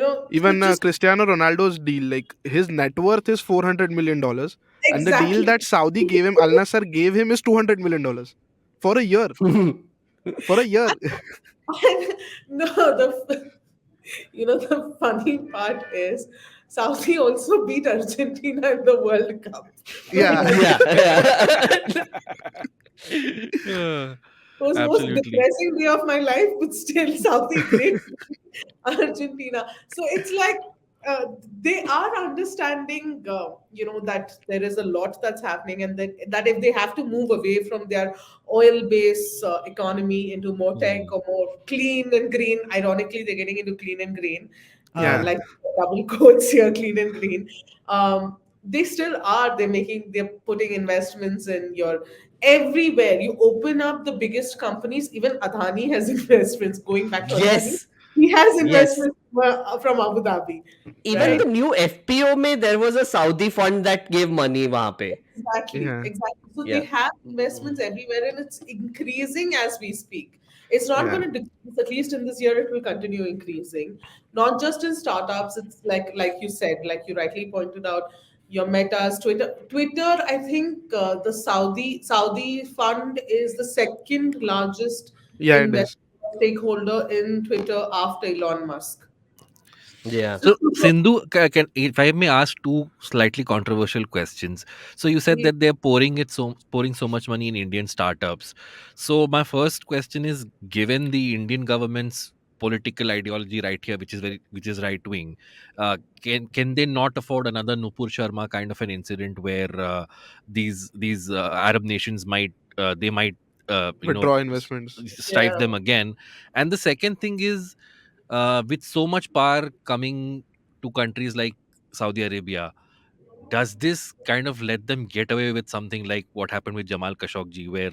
so Even just Cristiano Ronaldo's deal, like his net worth is $400 million, and the deal exactly. that Saudi gave him, Al Nassr gave him, is $200 million for a year. For a year. No, the funny part is Saudi also beat Argentina in the World Cup. So Yeah. Yeah. Yeah. Yeah, it was the most absolutely. depressing day of my life, but still Saudi great Argentina. So it's like uh, they are understanding, that there is a lot that's happening, and that if they have to move away from their oil-based economy into more tech Mm. or more clean and green. Ironically, they're getting into clean and green, Yeah. like double quotes here, clean and green. They still are. They're putting investments in your everywhere. You open up the biggest companies, even Adani has investments. Going back to Adani, Yes, he has yes. investments from Abu Dhabi, Even right? the new FPO में there was a Saudi fund that gave money वहाँ पे. Exactly, Yeah. exactly. So they Yeah. have investments everywhere, and it's increasing as we speak. It's not Yeah. going to decrease. At least in this year, it will continue increasing. Not just in startups. It's like you said, like you rightly pointed out, your Metas, Twitter. Twitter, I think the Saudi fund is the second largest Yeah, it investor is. stakeholder in Twitter after Elon Musk. Yeah. So, So, Sindhu, if I may ask two slightly controversial questions. So, you said that they're pouring so much money in Indian startups. So, my first question is: given the Indian government's political ideology right here, which is right wing, can they not afford another Nupur Sharma kind of an incident where these Arab nations might Withdraw investments. strike yeah. them again? And the second thing is, with so much power coming to countries like Saudi Arabia, does this kind of let them get away with something like what happened with Jamal Khashoggi, where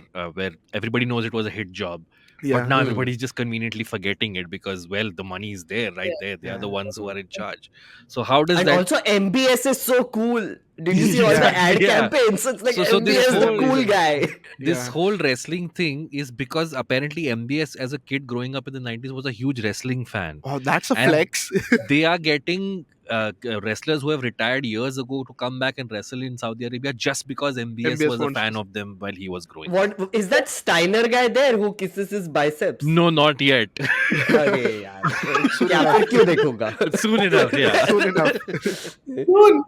everybody knows it was a hit job, but Yeah. now Hmm. everybody's just conveniently forgetting it because, well, the money is there, right there. They are the Yeah. ones who are in charge. So how does And that? also MBS is so cool. Did you see all the Yeah. Exactly, ad yeah. campaigns? It's like So this MBS the Exactly. whole cool guy. this Yeah. whole wrestling thing is because apparently MBS as a kid growing up in the 90s was a huge wrestling fan, Oh, that's a and flex. they are getting wrestlers who have retired years ago to come back and wrestle in Saudi Arabia just because MBS MBS was a wants to. fan of them while he was growing up. What is that Steiner guy there who kisses his biceps? No, not yet. अरे यार Soon क्या enough. फिर क्यों देखूंगा? Soon enough, yeah. Soon enough. Soon.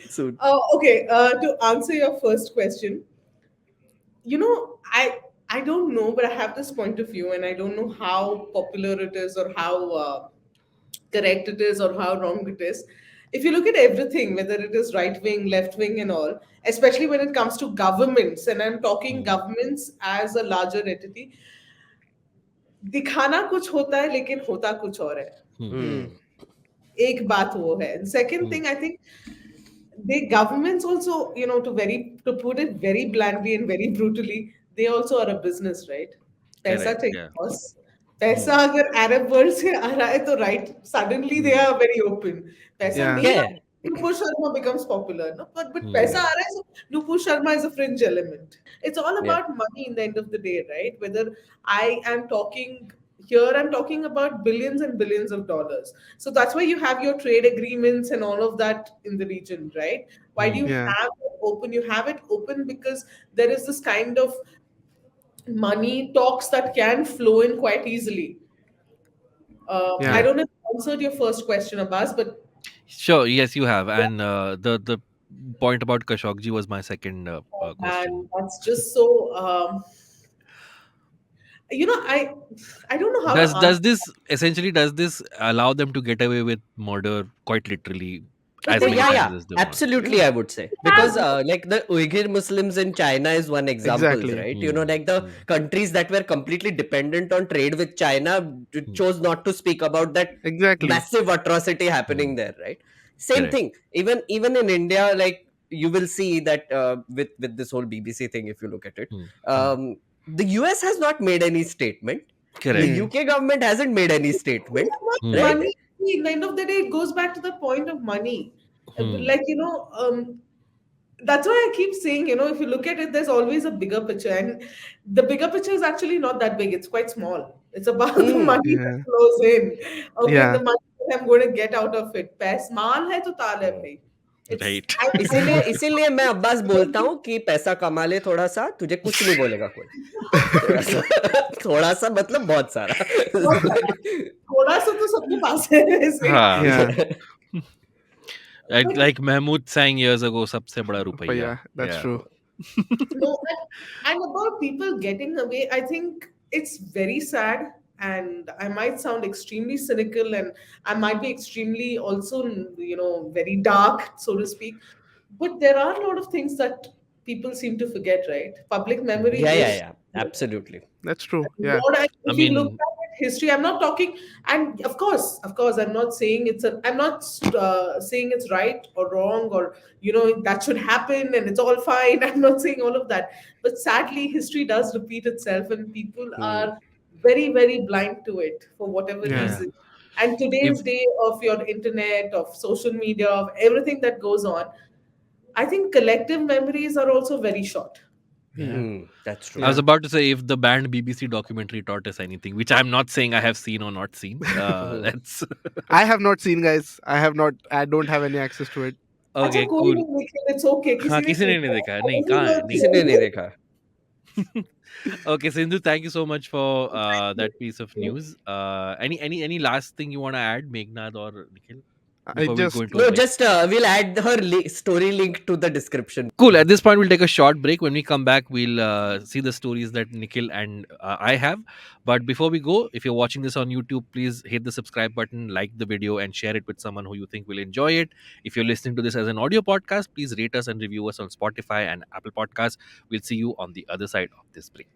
Soon. Okay, to answer your first question, I don't know, but I have this point of view, and I don't know how popular it is or how correct it is or how wrong it is. If you look at everything, whether it is right wing, left wing, and all, especially when it comes to governments, and I'm talking Hmm, governments as a larger entity, दिखाना कुछ होता है लेकिन होता कुछ और है. hmm, Hmm. Hmm. एक बात वो है. And second hmm. thing, I think the governments also, to put it very bluntly and very brutally, they also are a business, right? पैसा Correct, चाहिए yeah. boss. Hmm, पैसा अगर अरब वर्ल्ड से आ रहा है तो right, suddenly they hmm, are very open. पैसा Yeah. नहीं आ Yeah. रहा, Nupur Sharma becomes popular, no? But hmm, पैसा आ रहा है, so Nupur Sharma is a fringe element. It's all Yeah. about money in the end of the day, right? Whether I am talking here, I'm talking about billions and billions of dollars. So that's why you have your trade agreements and all of that in the region, right? Why do hmm, you Yeah. have it open? You have it open because there is this kind of money talks that can flow in quite easily. I Yeah. don't know if I answered your first question, Abbas, but Sure, yes, you have. And the point about Khashoggi was my second man, question. that's just so. I don't know how to Does answer. this allow them to get away with murder quite literally But as they many Yeah, have, times yeah, as they want? absolutely. Yeah. I would say they have because like the Uyghur Muslims in China is one examples, Exactly. right? Hmm, Like the hmm, countries that were completely dependent on trade with China hmm, chose not to speak about that Exactly. massive atrocity hmm. happening there, right? Same Correct. thing. Even in India, like you will see that with this whole BBC thing, if you look at it, Hmm, hmm. um, the US has not made any statement. The Correct. Hmm. UK government hasn't made any statement, it's about Hmm, right? money. See, at the end of the day, it goes back to the point of money. hmm, Like, that's why I keep saying, if you look at it, there's always a bigger picture. And the bigger picture is actually not that big, it's quite small. It's about the Hmm. money that Yeah. flows in. Okay, the Yeah. money that I'm going to get out of it. Paise maal hai to taal hai bhai. It's right. I इसीलिए know इसीलिए मैं अब्बास बोलता हूँ कि पैसा कमा ले थोड़ा सा तुझे कुछ नहीं बोलेगा कोई थोड़ा सा थोड़ा सा मतलब बहुत सारा थोड़ा सा तो सबके पास है वैसे. हाँ. Yeah. Like, But like Mahmood sang years ago, सबसे बड़ा But रुपया. yeah, that's Yeah. true. no, and about people getting away, I think it's very sad. And I might sound extremely cynical, and I might be extremely also, very dark, so to speak. But there are a lot of things that people seem to forget, right? Public Hmm. memory yeah is absolutely That's true. Yeah. what I if you look mean, at history. I'm not talking, and of course, I'm not saying I'm not saying it's right or wrong, or that should happen and it's all fine. I'm not saying all of that, but sadly, history does repeat itself, and people Hmm. are very, very blind to it for whatever Yeah. reason. And If today's day of your internet, of social media, of everything that goes on, I think collective memories are also very short. yeah. That's I true. was Yeah. about to say if the banned BBC documentary taught us anything, which I'm not saying I have seen or not seen. Mhm. That's I have not seen, guys. I have not. I don't have any access to it. अच्छा okay. कोई Cool. नहीं Nikhil, it's okay, हाँ, किसी ने किसी ने नहीं पूछा देखा है। नहीं, कहाँ है? everyone नहीं। किसी ने नहीं knows. देखा. Okay, Sindhu, thank you so much for Thank you. that piece of news. Any last thing you want to add, Meghnad or Nikhil, I before we go just into a No, break? just we'll add her story link to the description. Cool. At this point, we'll take a short break. When we come back, we'll see the stories that Nikhil and I have. But before we go, if you're watching this on YouTube, please hit the subscribe button, like the video, and share it with someone who you think will enjoy it. If you're listening to this as an audio podcast, please rate us and review us on Spotify and Apple Podcasts. We'll see you on the other side of this break.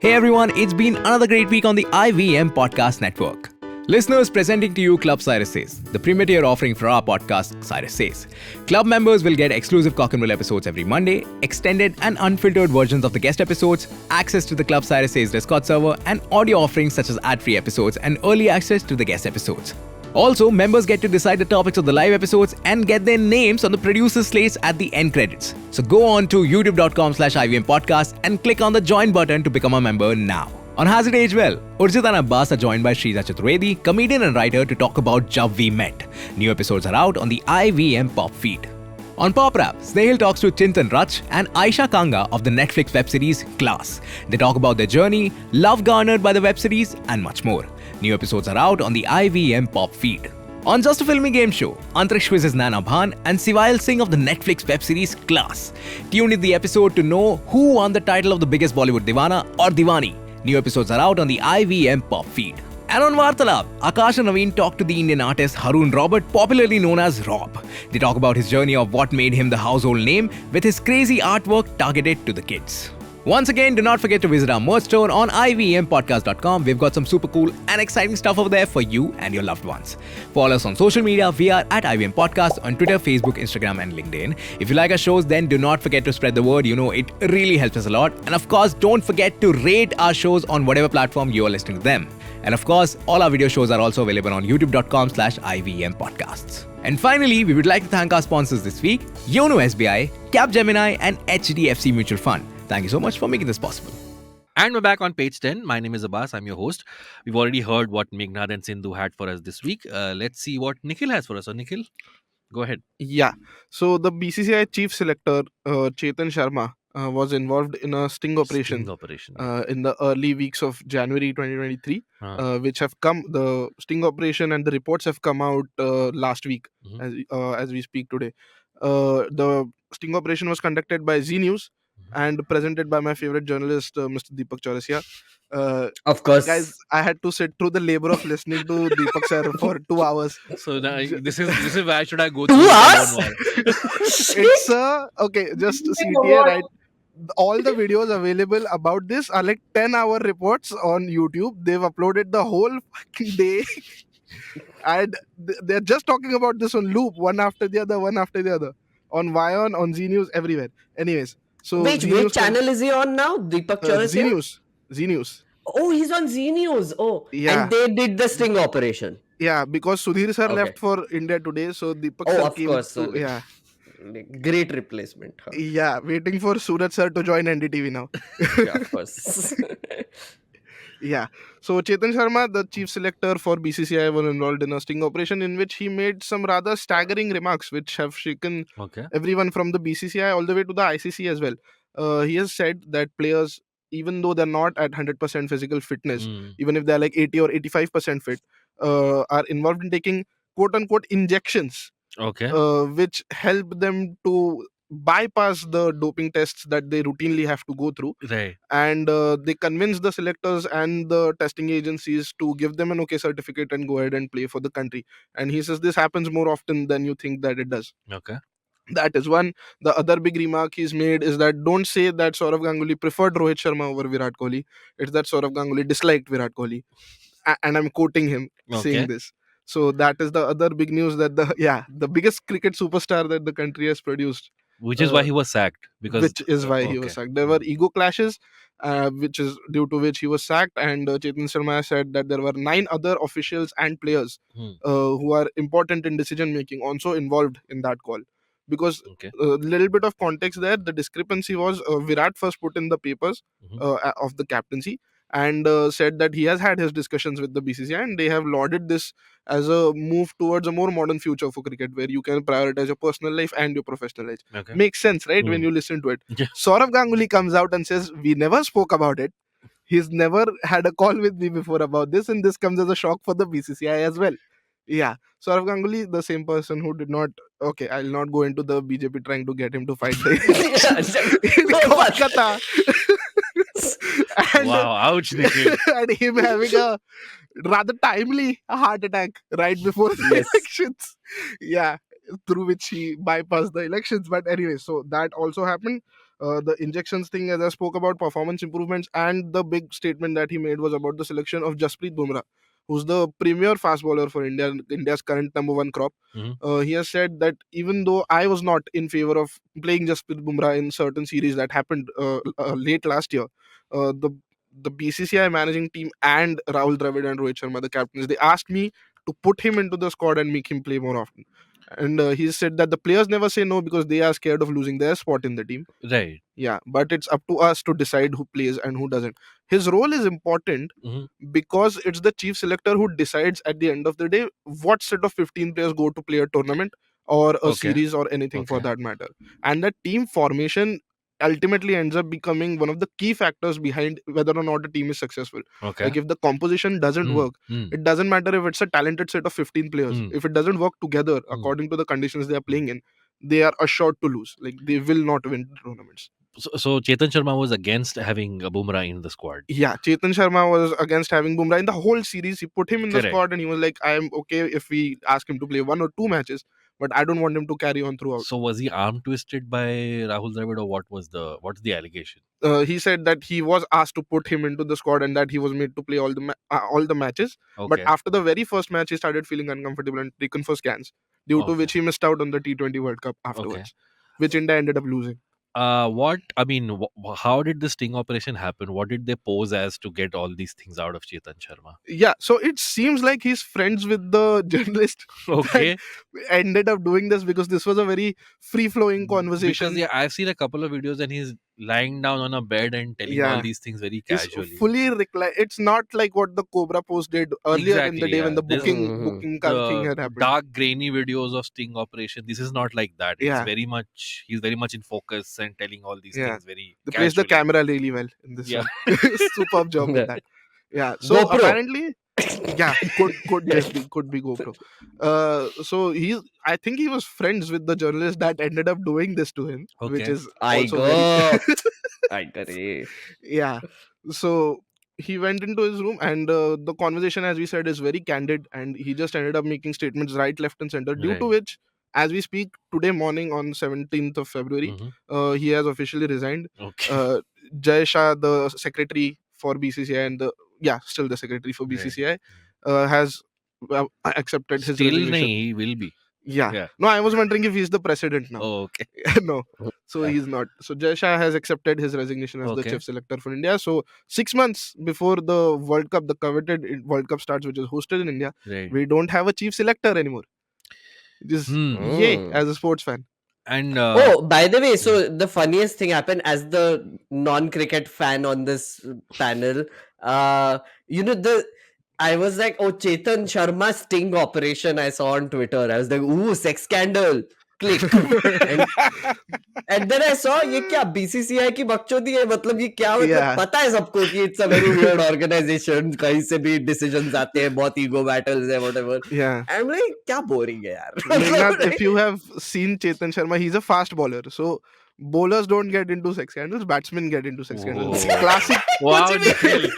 Hey everyone, it's been another great week on the IVM Podcast Network. Listeners, presenting to you Club Cyrus Says, the premier tier offering for our podcast, Cyrus Says. Club members will get exclusive Cock and Roll episodes every Monday, extended and unfiltered versions of the guest episodes, access to the Club Cyrus Says Discord server, and audio offerings such as ad-free episodes and early access to the guest episodes. Also, members get to decide the topics of the live episodes and get their names on the producer slates at the end credits. So go on to youtube.com/IVM podcast and click on the join button to become a member now. On Has It Aged Well, Urjit and Abbas are joined by Shrija Chaturvedi, comedian and writer, to talk about Jab We Met. New episodes are out on the IVM Pop feed. On Pop Rap, Snehal talks to Chintan Rach and Aisha Kanga of the Netflix web series Class. They talk about their journey, love garnered by the web series, and much more. New episodes are out on the IVM Pop feed. On Just a Filmy Game Show, Antriksh quizzes Nana Bhan and Sivail Singh of the Netflix web series Class. Tune in the episode to know who won the title of the biggest Bollywood Divana or Diwani. New episodes are out on the IVM Pop feed. And on Vartalab, Akash and Naveen talk to the Indian artist Harun Robert, popularly known as Rob. They talk about his journey of what made him the household name with his crazy artwork targeted to the kids. Once again, do not forget to visit our merch store on ivmpodcast.com. We've got some super cool and exciting stuff over there for you and your loved ones. Follow us on social media. We are at IVM Podcast on Twitter, Facebook, Instagram, and LinkedIn. If you like our shows, then do not forget to spread the word. It really helps us a lot. And of course, don't forget to rate our shows on whatever platform you are listening to them. And of course, all our video shows are also available on youtube.com/IVM Podcasts. And finally, we would like to thank our sponsors this week, Yono SBI, Capgemini, and HDFC Mutual Fund. Thank you so much for making this possible. And we're back on page 10. My name is Abbas. I'm your host. We've already heard what Meghnad and Sindhu had for us this week. Let's see what Nikhil has for us. So, Nikhil, go ahead. Yeah. So the BCCI chief selector Chetan Sharma was involved in a sting operation Sting operation. in the early weeks of January 2023, which have come. The sting operation and the reports have come out last week, as we speak today. The sting operation was conducted by Z News and presented by my favorite journalist, Mr. Deepak Chaurasia. Of course. Guys, I had to sit through the labor of listening to Deepak sir for 2 hours. So now, this is why should I go through 2 this hours? alone while? It's okay, just CTA, right? All the videos available about this are like 10-hour reports on YouTube. They've uploaded the whole fucking day. And they're just talking about this on loop, one after the other, on Vion, on Z News, everywhere. Anyways, so Which channel is he on now? Deepak Z Chaurasia? News. Oh, he's on Z News. Oh, Yeah. and they did the sting operation. Yeah, because Sudhir sir Okay. left for India today, so Deepak Oh, sir of came course. to, yeah. Great replacement. Huh? Yeah, waiting for Suraj sir to join NDTV now. Yeah, of course. Yeah. So Chetan Sharma, the chief selector for BCCI, was involved in a sting operation in which he made some rather staggering remarks which have shaken Okay. everyone from the BCCI all the way to the ICC as well. He has said that players, even though they're not at 100% physical fitness, even if they're like 80 or 85% fit, are involved in taking quote-unquote injections, Okay. which help them to bypass the doping tests that they routinely have to go through. Right. And they convince the selectors and the testing agencies to give them an okay certificate and go ahead and play for the country. And he says this happens more often than you think that it does. Okay. That is one. The other big remark he's made is that don't say that Saurav Ganguly preferred Rohit Sharma over Virat Kohli. It's that Saurav Ganguly disliked Virat Kohli. And I'm quoting him saying Okay. this. So that is the other big news, that the biggest cricket superstar that the country has produced, Which is why uh, he was sacked. Because which is why he was okay. sacked. There were ego clashes, which is due to which he was sacked. And Chetan Sharma said that there were 9 other officials and players Hmm. who are important in decision making also involved in that call. Because Okay. a little bit of context there, the discrepancy was Virat first put in the papers Mhm. of the captaincy, and said that he has had his discussions with the BCCI, and they have lauded this as a move towards a more modern future for cricket, where you can prioritize your personal life and your professional life. Okay. Makes sense, right? When Hmm. you listen to it. Yeah. Saurav Ganguly comes out and says, we never spoke about it. He's never had a call with me before about this, and this comes as a shock for the BCCI as well. Yeah, Saurav Ganguly, the same person who did not. Okay, I'll not go into the BJP trying to get him to fight the elections in No, but- Kolkata. and, Wow, ouch, Nikhil. and him having a rather timely heart attack right before the Yes. elections. Yeah, through which he bypassed the elections. But anyway, so that also happened. The injections thing, as I spoke about, performance improvements, and the big statement that he made was about the selection of Jasprit Bumrah, who's the premier fast bowler for India, India's current number one crop. Mhm. He has said that even though I was not in favor of playing Jasprit Bumrah in certain series that happened late last year, the BCCI managing team and Rahul Dravid and Rohit Sharma, the captains, they asked me to put him into the squad and make him play more often. And he said that the players never say no because they are scared of losing their spot in the team. Right. Yeah, but it's up to us to decide who plays and who doesn't. His role is important Mhm. because it's the chief selector who decides at the end of the day what set of 15 players go to play a tournament or a Okay. series or anything for Okay. that matter. And the team formation ultimately ends up becoming one of the key factors behind whether or not a team is successful. Okay. Like if the composition doesn't Hmm. work, Hmm. it doesn't matter if it's a talented set of 15 players. Hmm. If it doesn't work together Hmm. according to the conditions they are playing in, they are assured to lose. Like they will not win tournaments. So Chetan Sharma was against having a Bumrah in the squad. Yeah, Chetan Sharma was against having Bumrah in the whole series. He put him in the Correct. squad and he was like, I am okay if we ask him to play 1 or 2 matches, but I don't want him to carry on throughout. So was he arm twisted by Rahul Dravid, or what's the allegation? He said that he was asked to put him into the squad and that he was made to play all the matches. But Okay. after the very first match, he started feeling uncomfortable and taken for scans, due to Okay. which he missed out on the T20 World Cup afterwards, which India ended up losing. What I mean, how did the sting operation happen? What did they pose as to get all these things out of Chetan Sharma? Yeah, so it seems like he's friends with the journalist Okay. ended up doing this, because this was a very free flowing conversation. Because I've seen a couple of videos and he's lying down on a bed and telling all Yeah. these things very He's casually. fully it's not like what the Cobra Post did earlier in the Exactly, day when yeah. the There's booking thing The had happened. dark grainy videos of sting operation. This is not like that. It's Yeah. he's very much in focus and telling all these Yeah. things very They placed the casually. camera really well in this Yeah. one. Superb job with that. Yeah. So GoPro. apparently, yeah, could just could be GoPro. So I think he was friends with the journalist that ended up doing this to him, which Okay. is I also go. very I agree. yeah. So he went into his room and the conversation, as we said, is very candid, and he just ended up making statements right, left, and center. Due to Right. which, as we speak today morning on 17th of February, Mhm. he has officially resigned. Okay. Jay Shah, the secretary for BCCI and still the secretary for Right. BCCI, has accepted his Still resignation. nahi, he will be. Yeah. Yeah. No, I was wondering if he's the president now. Oh, okay. No, so he's not. So Jay Shah has accepted his resignation as the Okay. chief selector for India. So 6 months before the World Cup, the coveted World Cup starts, which is hosted in India, Right. we don't have a chief selector anymore. Just yay Mm. as a sports fan. And Oh, by the way, so the funniest thing happened as the non-cricket fan on this panel. I was like, oh, Chetan Sharma sting operation I saw on Twitter. I was like, ooh, sex scandal. Click. And then I saw ये क्या BCCI की बकचोदी है, मतलब ये क्या, मतलब Yeah. पता है सबको कि it's a very weird organization, कहीं से भी decisions आते हैं, बहुत ego battles है, whatever. Yeah. I'm like, क्या boring है यार. Meghnad, if you have seen Chetan Sharma, he's a fast bowler. So bowlers don't get into sex scandals, batsmen get into sex scandals. Whoa. Classic. wow, कुछ भी Nikhil.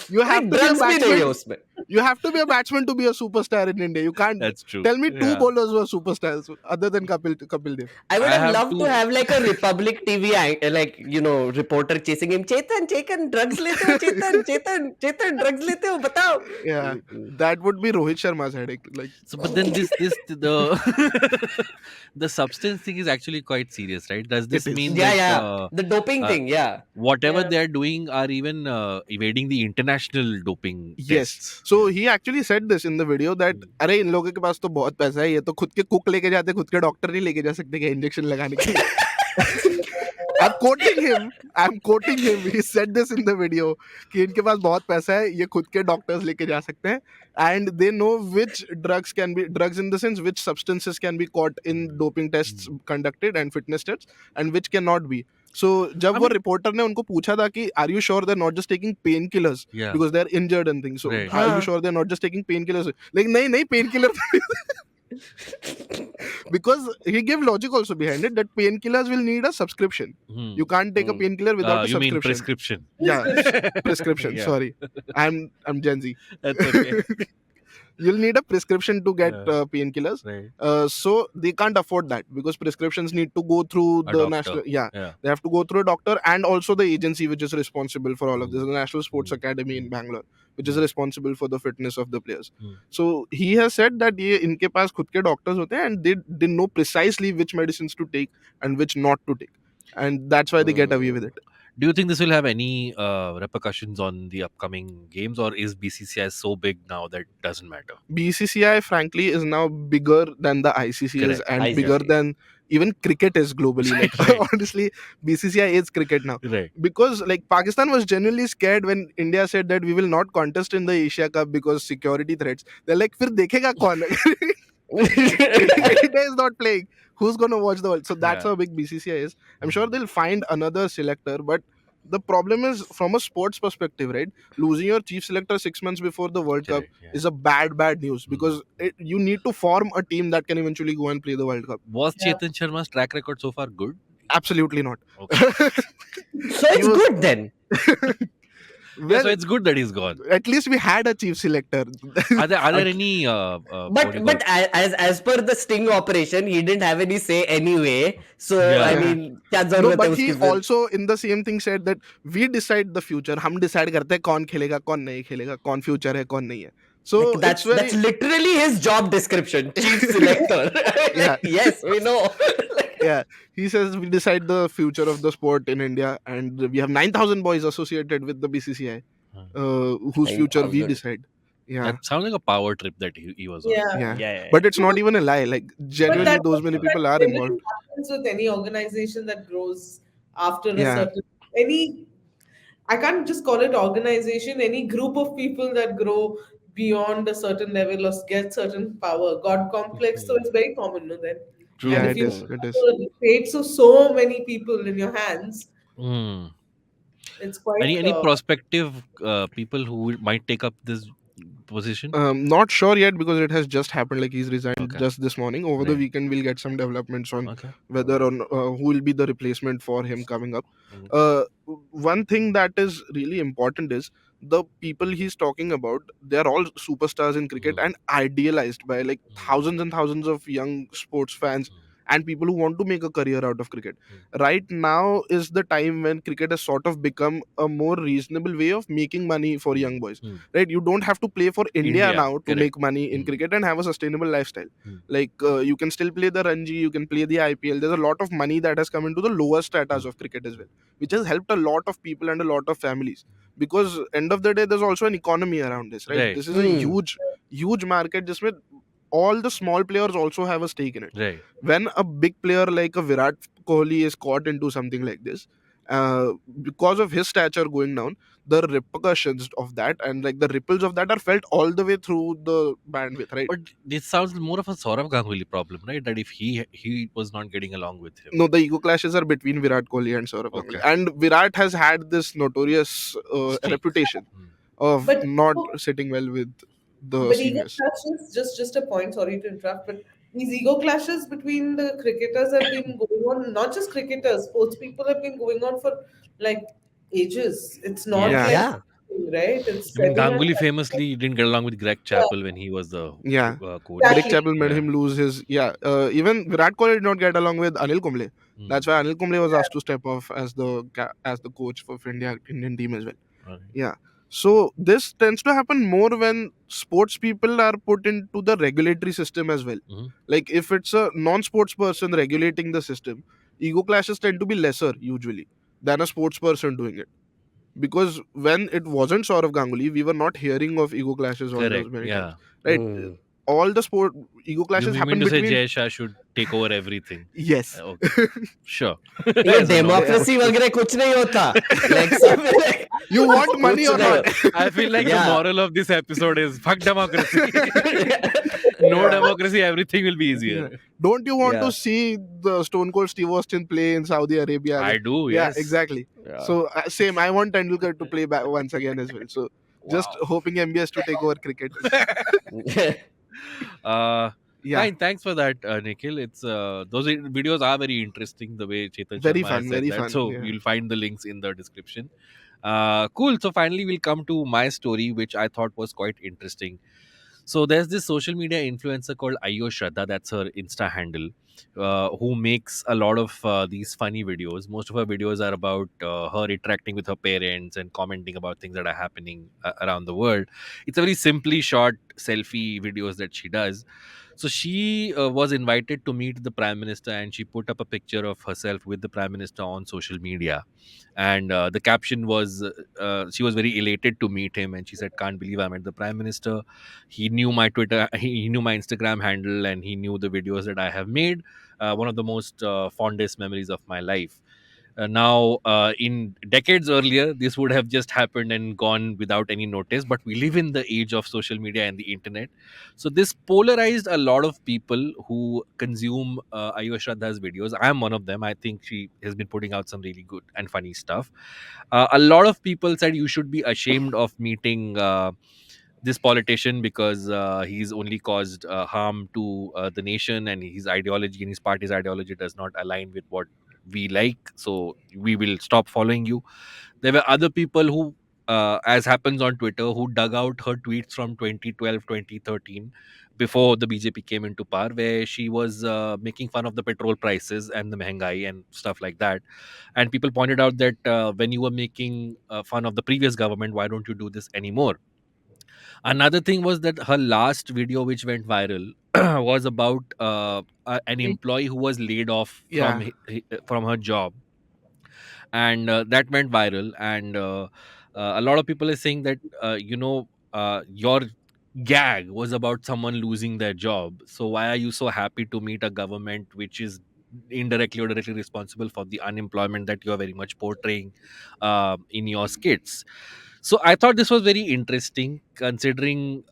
You have to be a drugs भी नहीं है batsman. उसमें. You have to be a batsman to be a superstar in India. You can't That's true. tell me two Yeah. bowlers who are superstars other than Kapil Dev. I would I have have loved to to. have like a Republic TV, like, reporter chasing him. Chetan, drugs lete ho? Chetan, drugs lete ho? Batao. Yeah, that would be Rohit Sharma's headache. Like, So, but then this the the substance thing is actually quite serious, right? Does it this is. mean Yeah, that yeah. The doping uh, thing, yeah. whatever Yeah. they are doing are even evading the international doping Yes. tests? So he actually said this in the video that अरे इन लोगों के पास तो बहुत पैसा है, ये तो खुद के कुक लेके जाते, खुद के डॉक्टर नहीं लेके जा सकते क्या इंजेक्शन लगाने के लिए. I'm quoting him. I'm quoting him. He said this in the video कि इनके पास बहुत पैसा है, ये खुद के डॉक्टर्स लेके जा सकते हैं, and they know which drugs in the sense which substances can be caught in doping tests conducted and fitness tests and which cannot be. So जब वो रिपोर्टर ने उनको पूछा था कि are you sure they're not just taking painkillers Yeah. because they're injured and things, so Right. are you sure they're not just taking painkillers? Like नहीं painkiller. Because he gave logic also behind it that painkillers will need a subscription. Hmm. You can't take a painkiller without a You mean subscription. prescription? Yeah, prescription. Yeah. Sorry, I'm Gen Z. That's okay. You'll need a prescription to get Yeah. painkillers. Right. So they can't afford that because prescriptions need to go through A the doctor. national. Yeah, Yeah. they have to go through a doctor and also the agency which is responsible for all of this, the National Sports Academy in Bangalore, which is responsible for the fitness of the players. So he has said that ये इनके पास खुद के doctors होते हैं and they know precisely which medicines to take and which not to take, and that's why they get away with it. Do you think this will have any repercussions on the upcoming games, or is BCCI so big now that it doesn't matter? BCCI, frankly, is now bigger than the ICC is Correct. and ICC. bigger than even cricket is globally. Like, Right. honestly, BCCI is cricket now. Right. Because like Pakistan was genuinely scared when India said that we will not contest in the Asia Cup because security threats. They're like, फिर देखेगा कौन? India is not playing. Who's going to watch the world? So that's Yeah. how big BCCI is. I'm sure they'll find another selector, but the problem is from a sports perspective, right? Losing your chief selector 6 months before the World Cup Correct, yeah. is a bad news because you need to form a team that can eventually go and play the World Cup. Was Yeah. Chetan Sharma's track record so far good? Absolutely not. Okay. So it's was- good then. Yeah, Well, so it's good that he's gone. at least we had a chief selector. Are there any? what do you But call- as per the sting operation, he didn't have any say anyway. So Yeah. I mean, क्या No, जरूरत है but उसकी he फिर? also in the same thing said that we decide the future. हम decide करते हैं कौन खेलेगा, कौन नहीं खेलेगा, कौन future है, कौन नहीं है. So Like, that's it's very that's literally his job description, chief selector. Like, Yeah. yes, we know. yeah. He says we decide the future of the sport in India, and we have 9,000 boys associated with the BCCI, whose future we 9,000. decide. Yeah, That sounds like a power trip that he was on. Yeah. yeah. Yeah. But it's not even a lie. Like genuinely, that those many also people that are generally involved. happens with any organization that grows after a Yeah. certain I can't just call it organization, any group of people that grow beyond a certain level or get certain power, God complex. So it's very common, no? Then. True. Yeah, And it if you is. It is. have the fates of so many people in your hands, Hmm. it's quite. Any prospective people who might take up this position? Not sure yet because it has just happened. Like he's resigned Okay. just this morning. Over the Right. weekend, we'll get some developments on Okay. whether on who will be the replacement for him coming up. Mhm. One thing that is really important is the people he's talking about. They're all superstars in cricket and idealized by like thousands and thousands of young sports fans and people who want to make a career out of cricket. Right now is the time when cricket has sort of become a more reasonable way of making money for young boys. Right? You don't have to play for India India, now to correct. make money in cricket and have a sustainable lifestyle. Like you can still play the Ranji, you can play the IPL. There's a lot of money that has come into the lower stratas of cricket as well, which has helped a lot of people and a lot of families. Because end of the day, there's also an economy around this, right? Right. This is a huge market. Just with all the small players also have a stake in it. Right. When a big player like a Virat Kohli is caught into something like this, because of his stature going down, the repercussions of that and like the ripples of that are felt all the way through the bandwidth, right? But this sounds more of a Saurav Ganguly problem, right? That if he was not getting along with him. No, the ego clashes are between Virat Kohli and Saurav Ganguly. Okay. And Virat has had this notorious Streak. reputation of But- not sitting well with the But ego seniors. clashes, just a point, sorry to interrupt, but these ego clashes between the cricketers have been going on, not just cricketers, sports people have been going on for like ages. It's not Yeah. like Yeah. right? It's I mean, setting Ganguly us. famously didn't get along with Greg Chappell when he was the Yeah. coach. Greg Exactly. Chappell made Yeah. him lose his. Yeah. Even Virat Kohli did not get along with Anil Kumble. That's why Anil Kumble was asked to step off as the coach for Indian team as well. Okay. Yeah. So this tends to happen more when sports people are put into the regulatory system as well. Mhm. Like if it's a non-sports person regulating the system, ego clashes tend to be lesser usually than a sports person doing it. Because when it wasn't Saurav Ganguly, we were not hearing of ego clashes all those Correct. many times, Yeah. right? Hmm. All the sport ego You clashes mean happen to say between. Jay Shah should take over everything? Yes. Okay. Sure. ये As a lawyer. Democracy वगैरह कुछ नहीं होता. Like सब like You want money कुछ or नहीं not? हो- I feel like the Yeah. moral of this episode is fuck democracy. No democracy, everything will be easier. Yeah. Don't you want Yeah. to see the Stone Cold Steve Austin play in Saudi Arabia I again? do, Yeah, yes. exactly. Yeah. So same. I want Tendulkar to play back once again as well. So just Wow. hoping MBS to take over cricket. Yeah, Fine, thanks for that, Nikhil. It's those videos are very interesting. The way Chetan very Sharma fun, has said very that, fun. so Yeah. you'll find the links in the description. Cool. So finally, we'll come to my story, which I thought was quite interesting. So there's this social media influencer called Ayo Shraddha, that's her Insta handle, who makes a lot of these funny videos. Most of her videos are about her interacting with her parents and commenting about things that are happening around the world. It's a very simply short selfie videos that she does. So she was invited to meet the Prime Minister, and she put up a picture of herself with the Prime Minister on social media. And the caption was, she was very elated to meet him, and she said, "Can't believe I met the Prime Minister. He knew my Twitter, he knew my Instagram handle, and he knew the videos that I have made. One of the most fondest memories of my life." Now, in decades earlier, this would have just happened and gone without any notice. But we live in the age of social media and the internet, so this polarized a lot of people who consume Ayush Shraddha's videos. I am one of them. I think she has been putting out some really good and funny stuff. A lot of people said you should be ashamed of meeting this politician because he's only caused harm to the nation, and his ideology and his party's ideology does not align with what we like, so we will stop following you. There were other people who, as happens on Twitter, who dug out her tweets from 2012, 2013, before the BJP came into power, where she was making fun of the petrol prices and the mehengai and stuff like that. And people pointed out that when you were making fun of the previous government, why don't you do this anymore? Another thing was that her last video, which went viral, was about an employee who was laid off from Yeah. from her job, and that went viral. And a lot of people are saying that your gag was about someone losing their job. So why are you so happy to meet a government which is indirectly or directly responsible for the unemployment that you are very much portraying in your skits? So I thought this was very interesting, considering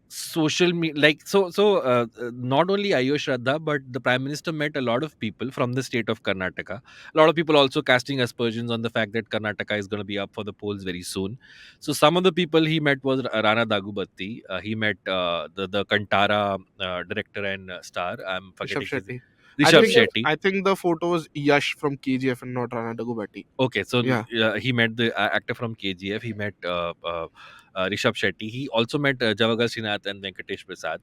social media. Like not only Ayush Shraddha, but the Prime Minister met a lot of people from the state of Karnataka. A lot of people also casting aspersions on the fact that Karnataka is going to be up for the polls very soon. So some of the people he met was Rana Dagubati. He met the Kantara director and star. I'm Rishabh forgetting his Shetty. Rishabh Shetty. I think the photo was Yash from KGF and not Rana Dagubati. Okay, so Yeah. he met the actor from KGF. He met Rishabh Shetty. He also met Javagal Srinath and Venkatesh Prasad.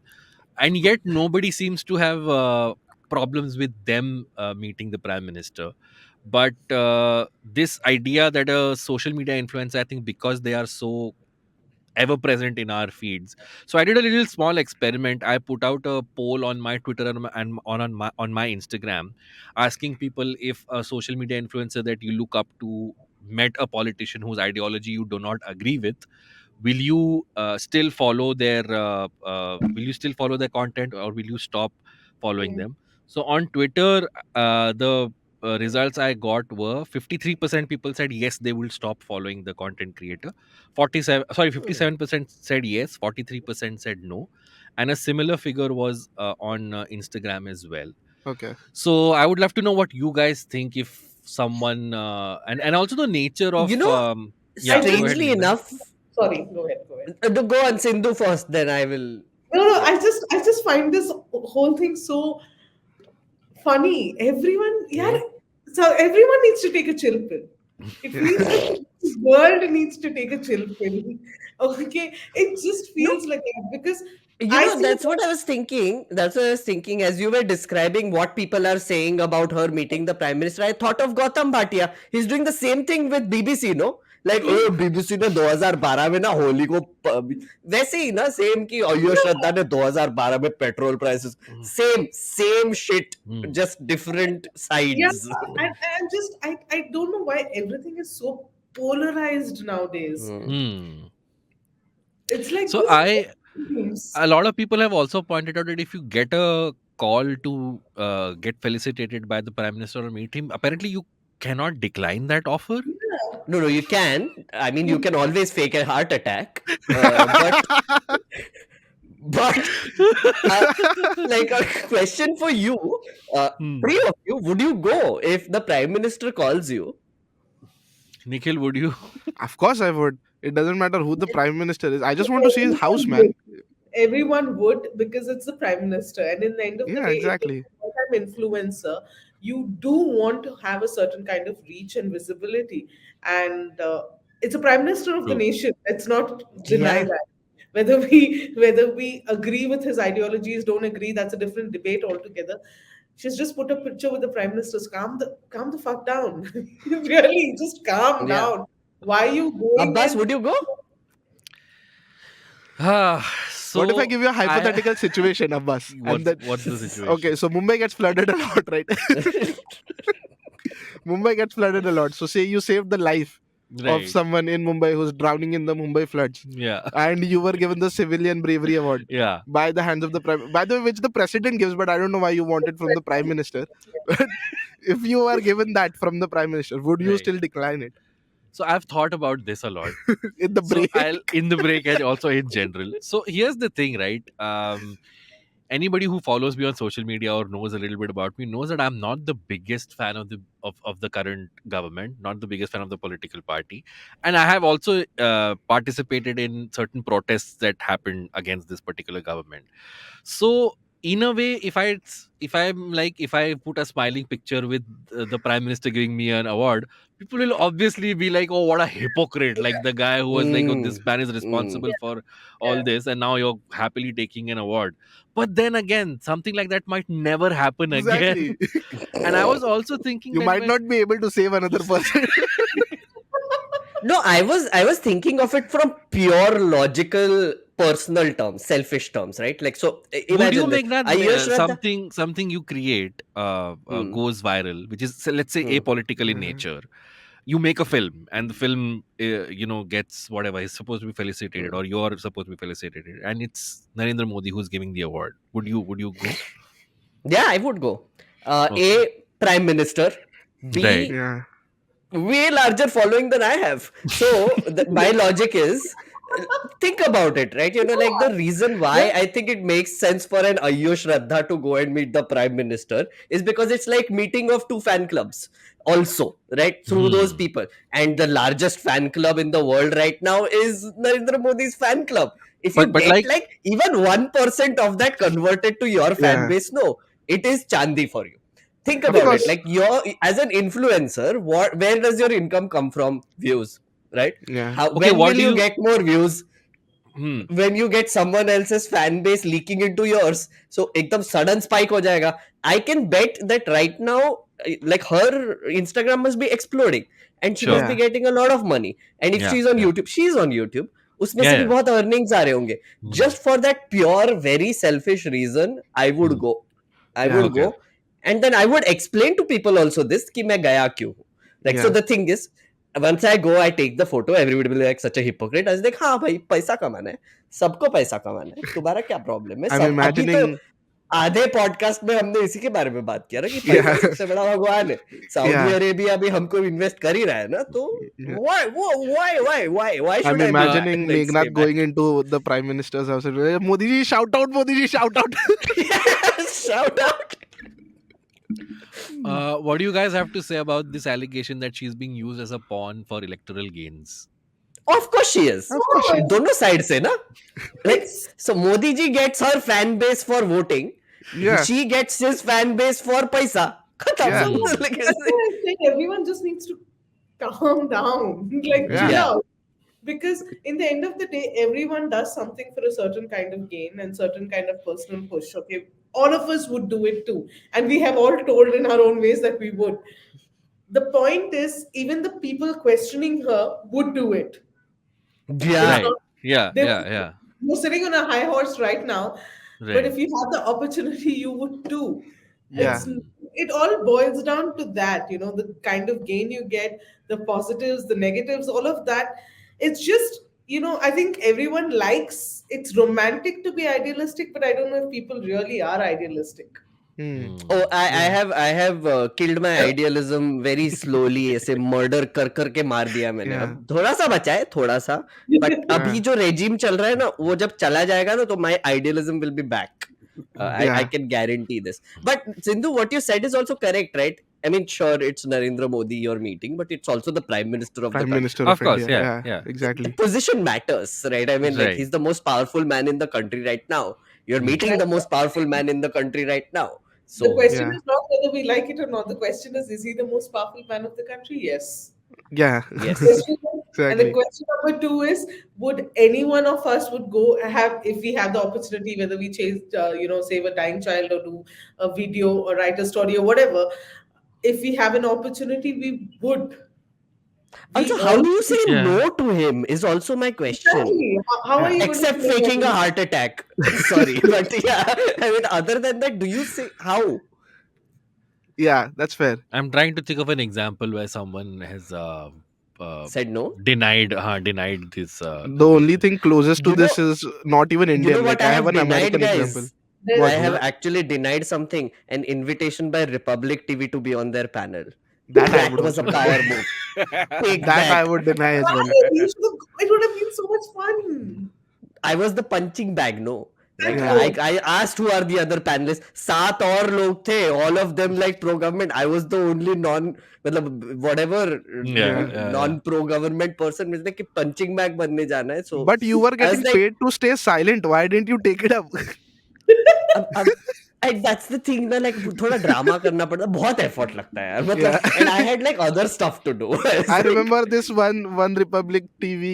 And yet nobody seems to have problems with them meeting the Prime Minister. But this idea that a social media influencer, I think because they are so ever present in our feeds. So I did a little small experiment. I put out a poll on my Twitter and on my Instagram, asking people if a social media influencer that you look up to met a politician whose ideology you do not agree with, will you still follow their content, or will you stop following them? So on Twitter, the results I got were 53% people said yes, they will stop following the content creator. 57% said yes, 43% said no, and a similar figure was on Instagram as well. Okay. So I would love to know what you guys think, if someone and also the nature of You know, yeah, go ahead, strangely Meghnad. enough, Sorry, go ahead, go ahead. go on Sindhu first, then I will. No, I just find this whole thing so funny. Everyone, yeah. So everyone needs to take a chill pill. It feels like the world needs to take a chill pill. Okay, it just No, feels like that because I see that's what I was thinking. That's what I was thinking as you were describing what people are saying about her meeting the prime minister. I thought of Gautam Bhatia. He's doing the same thing with BBC, no? Like, oh, BBC ने 2012 में ना होली को वैसे ही ना same की अयो श्रद्धा ने 2012 में petrol prices same shit, just different yeah, sides. and just I don't know why everything is so polarized nowadays. Hmm. It's like So these games. a lot of people have also pointed out that if you get a call to get felicitated by the prime minister or meet him, apparently you cannot decline that offer. No, you can. I mean, you can always fake a heart attack, but like a question for you, three of you, would you go if the prime minister calls you? Nikhil, would you? Of course I would. It doesn't matter who the prime minister is. I just want to see his house, man. Everyone would because it's the prime minister, and in the end of the Yeah, day, if exactly. you're a full-time influencer, you do want to have a certain kind of reach and visibility, and it's a prime minister of the True. nation. Let's not deny Yeah. that. Whether we agree with his ideologies, don't agree, that's a different debate altogether. She's just put a picture with the prime ministers. Calm the fuck down. Really, just calm Yeah. down. Why are you going Abbas, and would you go? So What if I give you a hypothetical situation, Abbas? What's the situation? Okay, so Mumbai gets flooded a lot, right? Mumbai gets flooded a lot. So say you saved the life of Right. someone in Mumbai who's drowning in the Mumbai floods, Yeah. and you were given the civilian bravery award Yeah. by the hands of the prime, by the way, which the president gives, but I don't know why you want it from the prime minister. But if you are given that from the prime minister, would you Right. still decline it So I've thought about this a lot. in the So break? I'll in the break and also in general. So here's the thing, right? Anybody who follows me on social media or knows a little bit about me knows that I'm not the biggest fan of the current government, not the biggest fan of the political party, and I have also participated in certain protests that happened against this particular government. So in a way, if I put a smiling picture with the prime minister giving me an award, people will obviously be like, oh, what a hypocrite, like the guy who was like, oh, this man is responsible for all this, and now you're happily taking an award. But then again, something like that might never happen again. Exactly. And I was also thinking You that might when- not be able to save another person. No, I was thinking of it from pure logical, personal terms, selfish terms, right? Like, so would imagine you this. make that Ayush Shraddha- something you create goes viral, which is, let's say, apolitical in nature. You make a film, and the film gets whatever is supposed to be felicitated, or you're supposed to be felicitated, and it's Narendra Modi who's giving the award. Would you go? Yeah, I would go. Okay. A, prime minister. B, Right. Yeah. way larger following than I have. So my logic is, think about it, right? Like the reason why I think it makes sense for an Ayush Shraddha to go and meet the prime minister is because it's like meeting of two fan clubs also, right? Through those people. And the largest fan club in the world right now is Narendra Modi's fan club. If you But get like- even 1% of that converted to your fan Yeah. base, no, it is Chandi for you. Think Of about course. it. Like, as an influencer, where does your income come from? Views, right? Yeah. Okay, When what will do you you- get more views? Hmm. When you get someone else's fan base leaking into yours, so ekdam sudden spike ho jayega. I can bet that right now, like, her Instagram must be exploding, and she Sure. must be getting a lot of money. And if Yeah, she's on yeah. YouTube, she's on YouTube. उसमें Yeah, से भी yeah. बहुत earnings आ रहे होंगे. Just for that pure, very selfish reason, I would go. I Yeah. would Okay. go. And then I would explain to people also this कि मैं गया क्यों हूँ. Like, so Yeah. the thing is, once I go, I take the photo, everybody will be like such a hypocrite. I was like, हाँ भाई पैसा कमाना है, सबको पैसा कमाना है, तुम्हारा क्या प्रॉब्लम है? I'm अभी तो imagining. आधे पॉडकास्ट में हमने इसी के बारे में बात किया ना कि Yeah. पैसा सबसे बड़ा भगवान है. Saudi Yeah. अरेबिया भी हमको इन्वेस्ट कर ही रहा है ना, तो Yeah. why should I'm I imagining like, Meghnad stay back? going into the prime minister's house and Modi ji, shout out, Modi ji, shout out. Shout out. What do you guys have to say about this allegation that she's being used as a pawn for electoral gains? Of course she is. Of course she is. दोनों side से ना. Like, so Modi ji gets her fan base for voting. Yeah. She gets his fan base for paisa. खत्म. Yeah. Like, That's what I think. Everyone just needs to calm down, like Yeah. chill Yeah. out. Because in the end of the day, everyone does something for a certain kind of gain and certain kind of personal push. Okay, all of us would do it too, and we have all told in our own ways that we would. The point is, even the people questioning her would do it. It's Yeah. Right. not Yeah. they Yeah. Yeah. you're sitting on a high horse right now, but Right. if you had the opportunity, you would too. Yeah. It's it all boils down to that, the kind of gain you get, the positives, the negatives, all of that. It's just, I think everyone likes it's romantic to be idealistic, but I don't know if people really are idealistic. Hmm. Oh, I Yeah. have killed my idealism very slowly. ऐसे murder कर के मार दिया मैंने. Yeah. अब थोड़ा सा बचा है, थोड़ा सा. But अभी Yeah. जो regime चल रहा है ना, वो जब चला जाएगा ना, तो my idealism will be back. I Yeah. can guarantee this. But Sindhu, what you said is also correct, right? I mean, sure, it's Narendra Modi you're meeting, but it's also the Prime Minister of the Prime country. Minister Of of course. India. Yeah. Yeah. Yeah. Exactly. Position matters, right? I mean, like, Right. he's the most powerful man in the country right now. You're Hmm. meeting the most powerful man in the country right now. The So, question Yeah. is not whether we like it or not. The question is he the most powerful man of the country? Yes. Yeah. yes. And the Exactly. question number two is, would any one of us would go have, if we have the opportunity, whether we chase, save a dying child or do a video or write a story or whatever, if we have an opportunity, we would. We Also, how all do you say Yeah. no to him is also my question. exactly. How are you going to Except say no faking to a him? heart attack. Sorry. But yeah, I mean, other than that, do you say how? Yeah. That's fair. I'm trying to think of an example where someone has Said no? denied this. The only thing closest to You know, this is not even you Indian. know what Like I I have have an denied, American example. guys? I There's What? have What? actually denied something, an invitation by Republic TV to be on their panel. That I That would was a also power deny. move. Take That I that. would deny as why? well. It would have been so much fun. I was the punching bag, no? Like Yeah. I asked who are the other panelists. 7 और लोग थे, all of them like pro government. I was the only मतलब whatever Yeah. Yeah. non pro government person. मुझे कि punching bag बनने जाना है. So But you were I was getting like, paid to stay silent. Why didn't you take it up? and that's the thing ना, like थोड़ा drama करना पड़ता, बहुत effort लगता है यार, मतलब. Yeah. And I had like other stuff to do. I remember this one Republic TV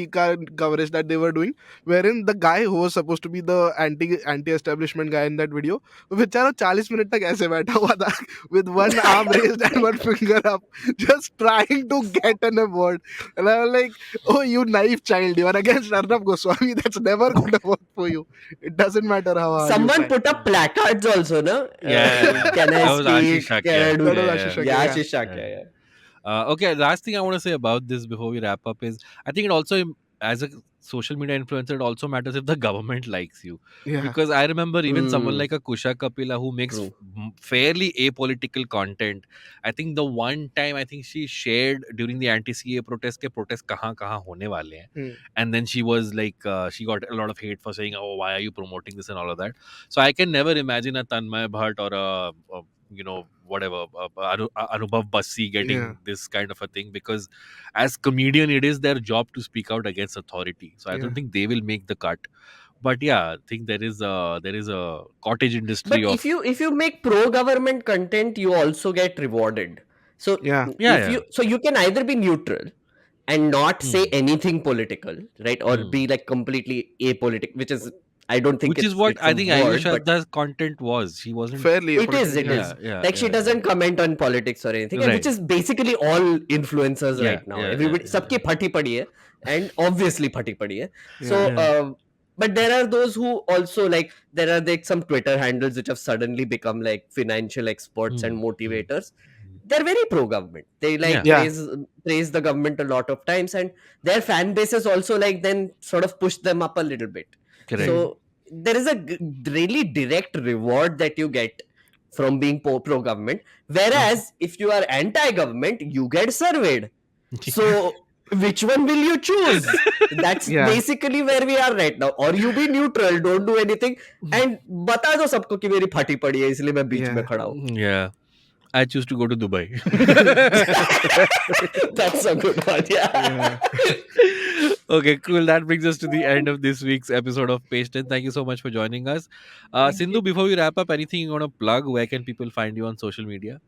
coverage that they were doing, wherein the guy who was supposed to be the anti-establishment guy in that video, बेचारा 40 minute तक ऐसे बैठा हुआ था with one arm raised and one finger up, just trying to get an award. And I was like, oh, you naive child, you are against Arnab Goswami. That's never going to work for you. It doesn't matter how hard you Someone try. put up placards also, no? Yeah. Can I That was Ashish speak? Shakya. Can I do That was that? Ashish Shakya, Yeah, yeah. Ashish Shakya, yeah. Okay, last thing I want to say about this before we wrap up is I think it also, as a social media influencer, it also matters if the government likes you. Yeah. Because I remember even someone Hmm. like a Kusha Kapila who makes True. fairly apolitical content. I think the one time I think she shared during the anti-CA protest ke protest kahan hone wale hain. Hmm. And then she was like, she got a lot of hate for saying, oh, why are you promoting this and all of that. So I can never imagine a Tanmay Bhatt or a whatever, Anubhav Bassi getting Yeah. this kind of a thing, because as comedian, it is their job to speak out against authority. So I Yeah. don't think they will make the cut. But yeah, I think there is a cottage industry But of if you make pro government content, you also get rewarded. So Yeah. Yeah, you can either be neutral and not say Hmm. anything political, right? Or Hmm. be like completely apolitical, which is, I don't think which is what it's I a think word, Ayush but Addha's content was. She wasn't. Fairly it is, apolitical, it yeah. is. Yeah, Like she yeah, doesn't comment on politics or anything, and Right. which is basically all influencers Yeah, right now. yeah, Everybody, yeah. सबकी फटी पड़ी है, and obviously फटी पड़ी है. So, Yeah. but there are those who also like, there are like some Twitter handles which have suddenly become like financial experts and Hmm. motivators. They're very pro government. They like Yeah. praise the government a lot of times, and their fan bases also like then sort of push them up a little bit. Correct. So there is a really direct reward that you get from being pro government. Whereas if you are anti government, you get surveyed. So which one will you choose? That's Yeah. basically where we are right now. Or you be neutral, don't do anything, and बता दो सबको कि मेरी फटी पड़ी है इसलिए मैं बीच Yeah. में खड़ा हूँ. Yeah. I choose to go to Dubai. That's a good one. Yeah. Okay, cool. That brings us to the end of this week's episode of Page 10. Thank you so much for joining us. Thank Sindhu, before we wrap up, anything you want to plug? Where can people find you on social media?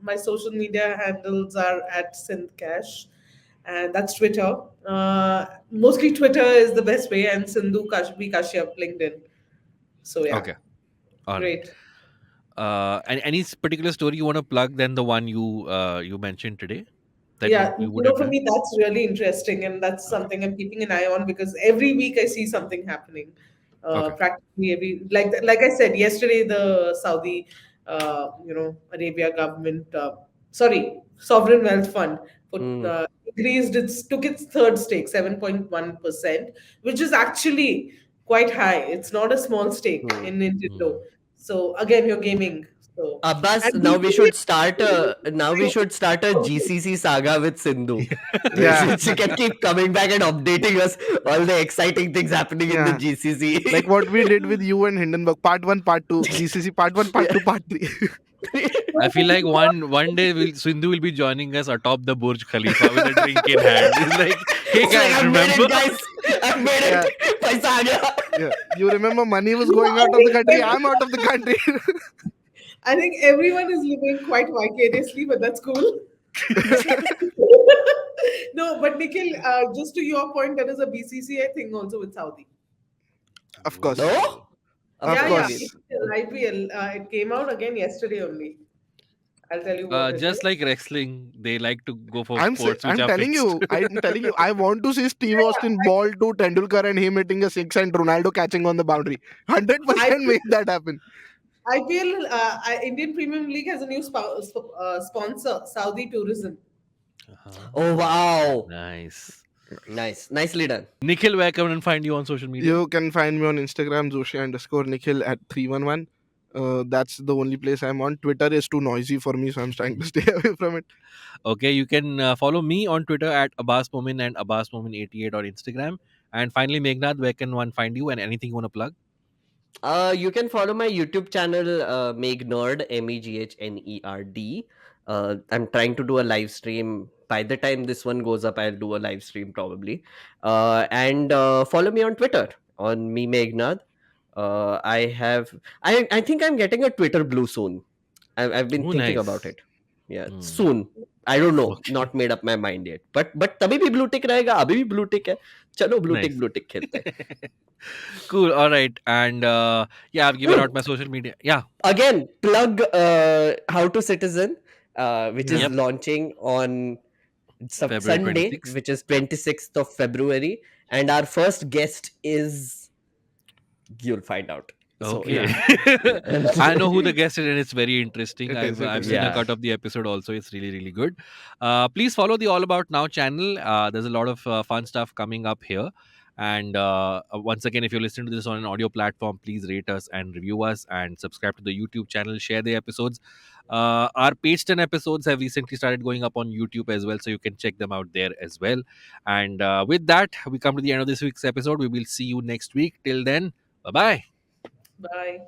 My social media handles are at Synthcash, and that's Twitter. Mostly Twitter is the best way, and Sindhu Kashyap LinkedIn. So yeah, Okay. All right. great. And any particular story you want to plug than the one you mentioned today that Yeah, you would have for done? me, that's really interesting, and that's something I'm keeping an eye on because every week I see something happening. Okay. Practically every like I said yesterday, the Saudi, Arabia government, sovereign wealth fund, put Hmm. increased took its third stake, 7.1%, which is actually quite high. It's not a small stake Hmm. in Nintendo. Mm. So again, you're gaming. So Abbas, and now we BCCI should start a GCC saga with Sindhu, where Yeah, she can keep coming back and updating us all the exciting things happening in the yeah. Like GCC. what we did with you and Hindenburg, part one, part two, GCC, part one, part Yeah. two, part three. I feel like one day Sindhu will be joining us atop the Burj Khalifa with a drink in hand. He's like, "Hey It's like, guys, I've made remember?" it, guys. I've made Yeah, it. Paisa aa gaya. yeah. You remember money was going out of the think country. I'm out of the country. I think everyone is living quite vicariously, but that's cool. No, but Nikhil, just to your point, there is a BCCI thing also with Saudi. Of course, No? Of of Yeah, yeah, course. course. IPL. It came out again yesterday only. I'll tell you what it is. Just like wrestling, they like to go for sports which I'm are telling fixed. you, I want to see Steve Austin ball to Tendulkar and him hitting a six and Ronaldo catching on the boundary. 100% IPL, make that happen. Indian Premium League has a new sponsor, Saudi Tourism. Oh, Ah, wow. nice. Nice. Nicely done. Nikhil, where can one find you on social media? You can find me on Instagram, Joshi_Nikhil at 311. That's the only place I'm on. Twitter is too noisy for me, so I'm trying to stay away from it. Okay, you can follow me on Twitter at Abbas Momin and Abbas Momin88 on Instagram. And finally, Meghnad, where can one find you and anything you want to plug? You can follow my YouTube channel, Meghnad, Meghnerd. I'm trying to do a live stream. By the time this one goes up, I'll do a live stream probably. And follow me on Twitter on me Meghnad. I think I'm getting a Twitter blue soon. I've been Oh, thinking about nice. it. Yeah, Hmm. soon. I don't know. Okay, Not made up my mind yet. But तभी भी blue tick रहेगा. अभी भी blue tick है. चलो nice. blue tick खेलते हैं. Cool. All right. And yeah, I've given out my social media. Yeah. Again, plug How to Citizen, which Yeah. is Yep. launching on February Sunday, 26th. which is 26th of February. And our first guest is, you'll find out. So, Okay. yeah. I know who the guest is, and it's very interesting. It is, it I've is. seen a Yeah. cut of the episode also. It's really, really good. Please follow the All About Now channel. There's a lot of fun stuff coming up here. And once again, if you're listening to this on an audio platform, please rate us and review us and subscribe to the YouTube channel. Share the episodes. Our page 10 episodes have recently started going up on YouTube as well, so you can check them out there as well. And with that, we come to the end of this week's episode. We will see you next week. Till then, bye bye. Bye.